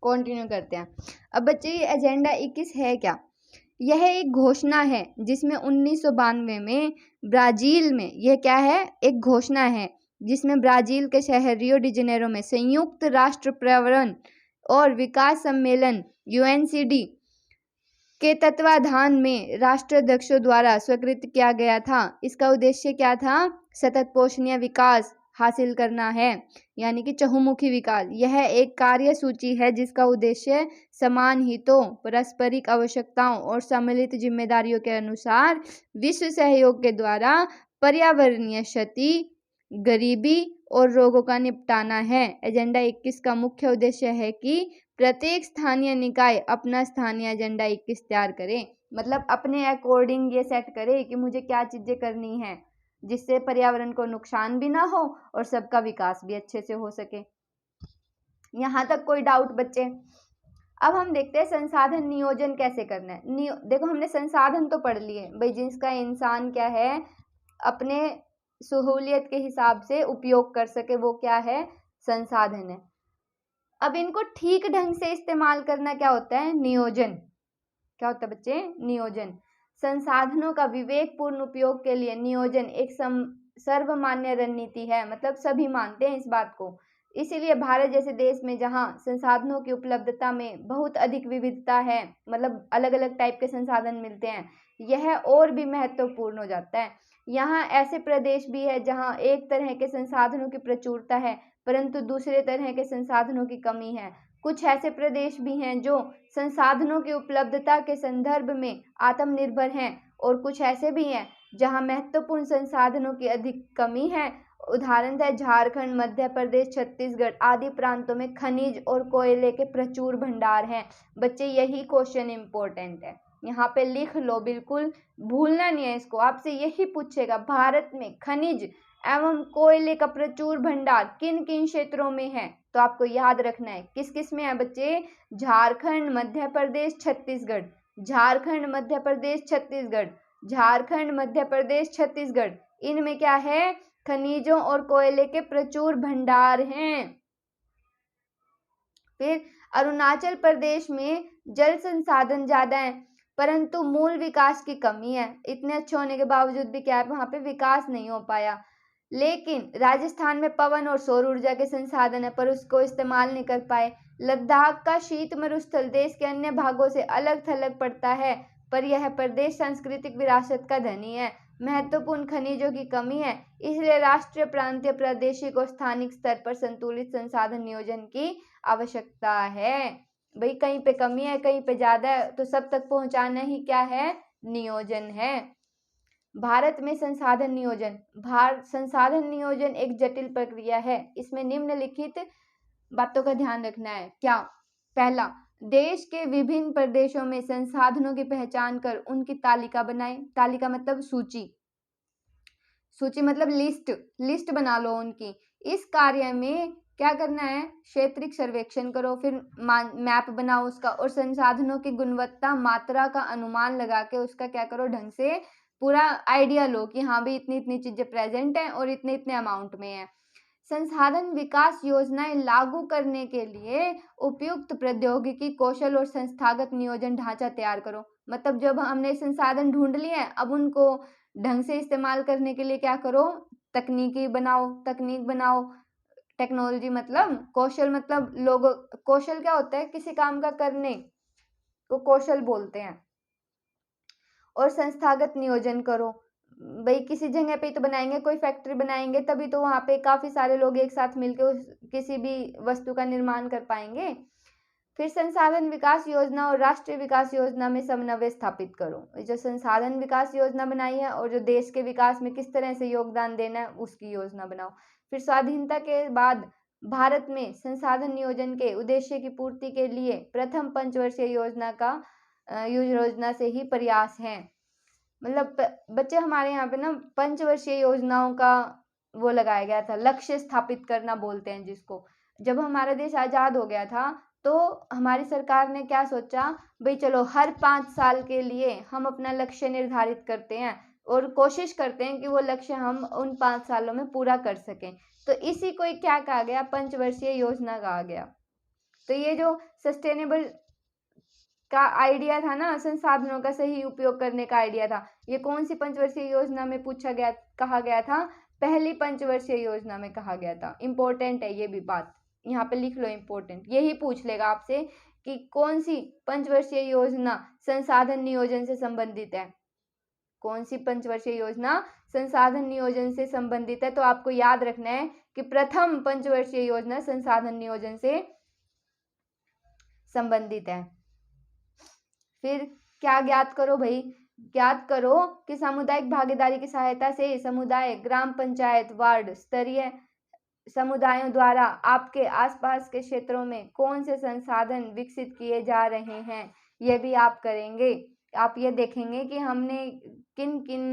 कंटिन्यू करते हैं। अब बच्चे, ये एजेंडा 21 है क्या? यह एक घोषणा है जिसमें 1992 में ब्राजील में, यह क्या है? एक घोषणा है जिसमें ब्राजील के शहर रियो डी जेनेरो में संयुक्त राष्ट्र पर्यावरण और विकास सम्मेलन UNCD के तत्वाधान में राष्ट्राध्यक्षों द्वारा स्वीकृत किया गया था। इसका उद्देश्य क्या था? सतत पोषणीय विकास हासिल करना है, यानी कि चहुमुखी विकास। यह एक कार्य सूची है जिसका उद्देश्य समान हितों, पारस्परिक आवश्यकताओं और सम्मिलित जिम्मेदारियों के अनुसार विश्व सहयोग के द्वारा पर्यावरणीय क्षति, गरीबी और रोगों का निपटाना है। एजेंडा 21 का मुख्य उद्देश्य है कि प्रत्येक स्थानीय निकाय अपना स्थानीय एजेंडा 21 तैयार करे। मतलब अपने अकॉर्डिंग ये सेट करे कि मुझे क्या चीज़ें करनी है जिससे पर्यावरण को नुकसान भी ना हो और सबका विकास भी अच्छे से हो सके। यहाँ तक कोई डाउट बच्चे? अब हम देखते हैं संसाधन नियोजन कैसे करना है। देखो, हमने संसाधन तो पढ़ लिए भाई, जिसका इंसान क्या है अपने सहूलियत के हिसाब से उपयोग कर सके, वो क्या है? संसाधन है। अब इनको ठीक ढंग से इस्तेमाल करना क्या होता है? नियोजन। क्या होता है बच्चे? नियोजन। संसाधनों का विवेकपूर्ण उपयोग के लिए नियोजन एक सर्वमान्य रणनीति है। मतलब सभी मानते हैं इस बात को। इसीलिए भारत जैसे देश में, जहां संसाधनों की उपलब्धता में बहुत अधिक विविधता है, मतलब अलग अलग टाइप के संसाधन मिलते हैं, यह और भी महत्वपूर्ण हो जाता है। यहाँ ऐसे प्रदेश भी है जहाँ एक तरह के संसाधनों की प्रचुरता है परंतु दूसरे तरह के संसाधनों की कमी है। कुछ ऐसे प्रदेश भी हैं जो संसाधनों की उपलब्धता के संदर्भ में आत्मनिर्भर हैं, और कुछ ऐसे भी हैं जहां महत्वपूर्ण संसाधनों की अधिक कमी है। उदाहरण है झारखंड, मध्य प्रदेश, छत्तीसगढ़ आदि प्रांतों में खनिज और कोयले के प्रचुर भंडार हैं। बच्चे, यही क्वेश्चन इंपॉर्टेंट है, यहाँ पे लिख लो, बिल्कुल भूलना नहीं है इसको। आपसे यही पूछेगा, भारत में खनिज एवं कोयले का प्रचुर भंडार किन किन क्षेत्रों में है? तो आपको याद रखना है किस किस में है बच्चे? झारखंड, मध्य प्रदेश, छत्तीसगढ़। झारखंड, मध्य प्रदेश, छत्तीसगढ़। झारखंड, मध्य प्रदेश, छत्तीसगढ़। इनमें क्या है? खनिजों और कोयले के प्रचुर भंडार हैं। फिर अरुणाचल प्रदेश में जल संसाधन ज़्यादा हैं, परंतु मूल विकास की कमी है। इतने अच्छे होने के बावजूद भी क्या है, वहाँ पे विकास नहीं हो पाया। लेकिन राजस्थान में पवन और सौर ऊर्जा के संसाधन है, पर उसको इस्तेमाल नहीं कर पाए। लद्दाख का शीत मरुस्थल देश के अन्य भागों से अलग थलग पड़ता है, पर यह प्रदेश सांस्कृतिक विरासत का धनी है। महत्वपूर्ण खनिजों की कमी है, इसलिए राष्ट्रीय, प्रांतीय, प्रादेशिक और स्थानिक स्तर पर संतुलित संसाधन नियोजन की आवश्यकता है। भाई कहीं पे कमी है, कहीं पे ज्यादा है, तो सब तक पहुंचाना ही क्या है, नियोजन है। भारत में संसाधन नियोजन। संसाधन नियोजन एक जटिल प्रक्रिया है। इसमें निम्नलिखित बातों का ध्यान रखना है। क्या? पहला, देश के विभिन्न प्रदेशों में संसाधनों की पहचान कर उनकी तालिका बनाएं। तालिका मतलब सूची, सूची मतलब लिस्ट बना लो उनकी। इस कार्य में क्या करना है, क्षेत्रीय सर्वेक्षण करो, फिर मैप बनाओ उसका, और संसाधनों की गुणवत्ता, मात्रा का अनुमान लगा के उसका क्या करो, ढंग से पूरा आइडिया लो कि हाँ भी इतनी इतनी चीजें प्रेजेंट हैं और इतने इतने अमाउंट में है। संसाधन विकास योजनाएं लागू करने के लिए उपयुक्त प्रौद्योगिकी, कौशल और संस्थागत नियोजन ढांचा तैयार करो। मतलब जब हमने संसाधन ढूंढ लिए हैं, अब उनको ढंग से इस्तेमाल करने के लिए क्या करो, तकनीक बनाओ। टेक्नोलॉजी मतलब कौशल, मतलब लोगों, कौशल क्या होता है, किसी काम का करने को कौशल बोलते हैं। और संस्थागत नियोजन करो। भाई किसी जगह पे तो बनाएंगे, कोई फैक्ट्री बनाएंगे तभी तो वहां पे काफी सारे लोग एक साथ मिलकर किसी भी वस्तु का निर्माण कर पाएंगे। फिर संसाधन विकास योजना और राष्ट्रीय विकास योजना में समन्वय स्थापित करो। जो संसाधन विकास योजना बनाई है और जो देश के विकास में किस तरह से योगदान देना है उसकी योजना बनाओ। फिर स्वाधीनता के बाद भारत में संसाधन नियोजन के उद्देश्य की पूर्ति के लिए प्रथम पंचवर्षीय योजना से ही प्रयास है। मतलब बच्चे हमारे यहाँ पे ना पंचवर्षीय योजनाओं का वो लगाया गया था, लक्ष्य स्थापित करना बोलते हैं जिसको। जब हमारा देश आजाद हो गया था तो हमारी सरकार ने क्या सोचा, भाई चलो हर 5 साल के लिए हम अपना लक्ष्य निर्धारित करते हैं और कोशिश करते हैं कि वो लक्ष्य हम उन 5 सालों में पूरा कर सकें। तो इसी को क्या कहा गया, पंचवर्षीय योजना कहा गया। तो ये जो सस्टेनेबल का आइडिया था ना, संसाधनों का सही उपयोग करने का आइडिया था, ये कौन सी पंचवर्षीय योजना में कहा गया था, पहली पंचवर्षीय योजना में कहा गया था। इंपॉर्टेंट है ये भी बात, यहाँ पे लिख लो, इंपॉर्टेंट, यही पूछ लेगा आपसे कि कौन सी पंचवर्षीय योजना संसाधन नियोजन से संबंधित है। कौन सी पंचवर्षीय योजना संसाधन नियोजन से संबंधित है, तो आपको याद रखना है कि प्रथम पंचवर्षीय योजना संसाधन नियोजन से संबंधित है। फिर क्या ज्ञात करो भाई, ज्ञात करो कि सामुदायिक भागीदारी की सहायता से समुदाय, ग्राम पंचायत, वार्ड स्तरीय समुदायों द्वारा आपके आसपास के क्षेत्रों में कौन से संसाधन विकसित किए जा रहे हैं, ये भी आप करेंगे। आप ये देखेंगे कि हमने किन किन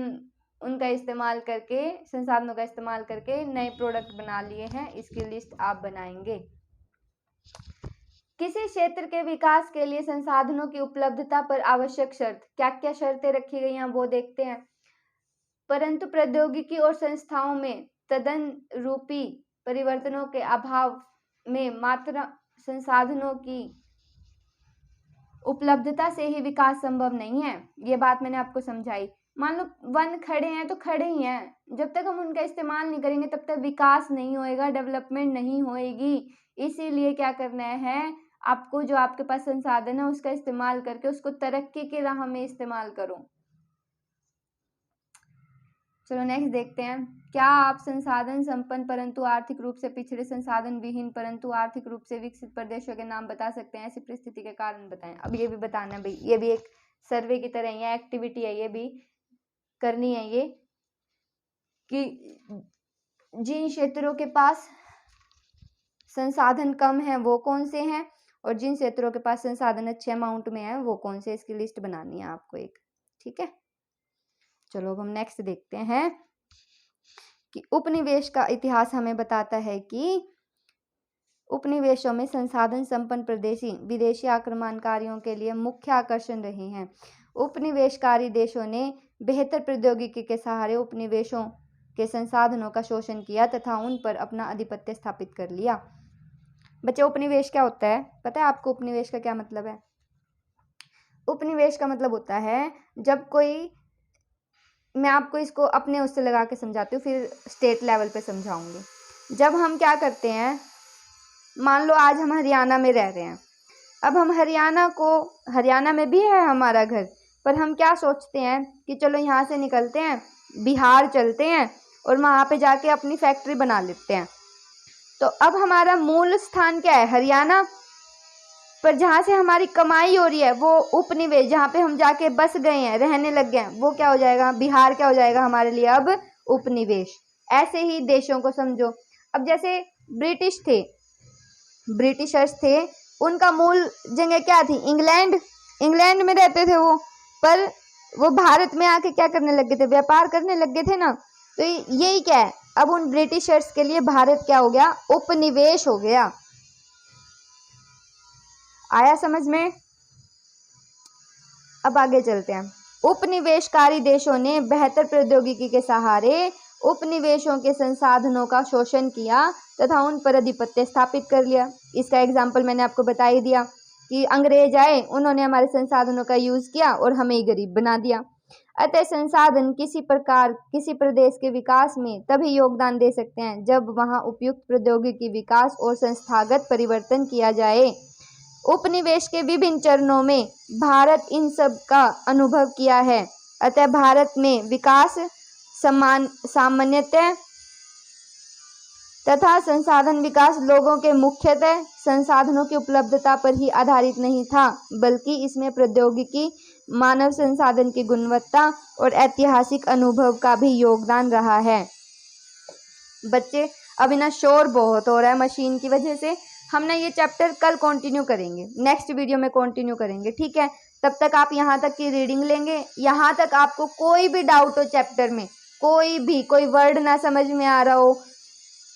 उनका इस्तेमाल करके, संसाधनों का इस्तेमाल करके नए प्रोडक्ट बना लिए हैं, इसकी लिस्ट आप बनाएंगे। किसी क्षेत्र के विकास के लिए संसाधनों की उपलब्धता पर आवश्यक शर्त, क्या क्या शर्तें रखी गई हैं वो देखते हैं। परंतु प्रौद्योगिकी और संस्थाओं में तदनुरूपी परिवर्तनों के अभाव में मात्र संसाधनों की उपलब्धता से ही विकास संभव नहीं है। ये बात मैंने आपको समझाई। मान लो वन खड़े हैं तो खड़े ही हैं, जब तक हम उनका इस्तेमाल नहीं करेंगे तब तक विकास नहीं होएगा, डेवलपमेंट नहीं होएगी। इसीलिए क्या करना है आपको, जो आपके पास संसाधन है उसका इस्तेमाल करके उसको तरक्की की राह में इस्तेमाल करो। चलो नेक्स्ट देखते हैं। क्या आप संसाधन संपन्न परंतु आर्थिक रूप से पिछड़े, संसाधन विहीन परंतु आर्थिक रूप से विकसित प्रदेशों के नाम बता सकते हैं? ऐसी परिस्थिति के कारण बताएं। अब ये भी बताना है भाई, ये भी एक सर्वे की तरह है, एक्टिविटी है, ये भी करनी है। ये कि जिन क्षेत्रों के पास संसाधन कम है वो कौन से हैं, और जिन क्षेत्रों के पास संसाधन अच्छे अमाउंट में है वो कौन से, इसकी लिस्ट बनानी है आपको एक। ठीक है, चलो अब हम नेक्स्ट देखते हैं कि उपनिवेश का इतिहास हमें बताता है कि उपनिवेशों में संसाधन संपन्न प्रदेशी विदेशी आक्रमणकारियों के लिए मुख्य आकर्षण रहे हैं। उपनिवेशकारी देशों ने बेहतर प्रौद्योगिकी के सहारे उपनिवेशों के संसाधनों का शोषण किया तथा उन पर अपना आधिपत्य स्थापित कर लिया। बच्चे उपनिवेश क्या होता है पता है आपको? उपनिवेश का क्या मतलब है? उपनिवेश का मतलब होता है जब कोई, मैं आपको इसको अपने उससे लगा के समझाती हूँ, फिर स्टेट लेवल पे समझाऊंगी। जब हम क्या करते हैं, मान लो आज हम हरियाणा में रह रहे हैं, अब हम हरियाणा में भी है हमारा घर, पर हम क्या सोचते हैं कि चलो यहाँ से निकलते हैं, बिहार चलते हैं और वहाँ पे जाके अपनी फैक्ट्री बना लेते हैं। तो अब हमारा मूल स्थान क्या है? हरियाणा, पर जहाँ से हमारी कमाई हो रही है वो उपनिवेश, जहाँ पे हम जाके बस गए हैं, रहने लग गए हैं, वो क्या हो जाएगा? बिहार क्या हो जाएगा हमारे लिए अब? उपनिवेश। ऐसे ही देशों को समझो। अब जैसे ब्रिटिशर्स थे, उनका मूल जगह क्या थी? इंग्लैंड में रहते थे वो, पर वो भारत में आके क्या करने लगे थे? व्यापार करने लगे थे ना। तो यही क्या है, अब उन ब्रिटिशर्स के लिए भारत क्या हो गया? उपनिवेश हो गया। आया समझ में? अब आगे चलते हैं। उपनिवेशकारी देशों ने बेहतर प्रौद्योगिकी के सहारे उपनिवेशों के संसाधनों का शोषण किया तथा उन पर आधिपत्य स्थापित कर लिया। इसका एग्जाम्पल मैंने आपको बता ही दिया कि अंग्रेज आए, उन्होंने हमारे संसाधनों का यूज किया और हमें ही गरीब बना दिया। अतः संसाधन किसी प्रदेश के विकास में तभी योगदान दे सकते हैं जब वहां उपयुक्त प्रौद्योगिकी विकास और संस्थागत परिवर्तन किया जाए। उपनिवेश के विभिन्न चरणों में भारत इन सब का अनुभव किया है। अतः भारत में विकास सामान्यतः तथा संसाधन विकास लोगों के मुख्यतः संसाधनों की उपलब्धता पर ही आधारित नहीं था, बल्कि इसमें प्रौद्योगिकी, मानव संसाधन की गुणवत्ता और ऐतिहासिक अनुभव का भी योगदान रहा है। बच्चे अभी ना शोर बहुत हो रहा है मशीन की वजह से। हम ना ये चैप्टर कल कंटिन्यू करेंगे, नेक्स्ट वीडियो में कंटिन्यू करेंगे, ठीक है? तब तक आप यहाँ तक की रीडिंग लेंगे। यहाँ तक आपको कोई भी डाउट हो चैप्टर में, कोई वर्ड ना समझ में आ रहा हो,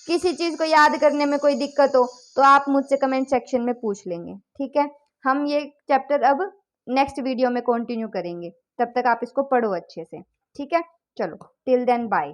किसी चीज को याद करने में कोई दिक्कत हो, तो आप मुझसे कमेंट सेक्शन में पूछ लेंगे, ठीक है? हम ये चैप्टर अब नेक्स्ट वीडियो में कंटिन्यू करेंगे, तब तक आप इसको पढ़ो अच्छे से, ठीक है? चलो, टिल देन बाय।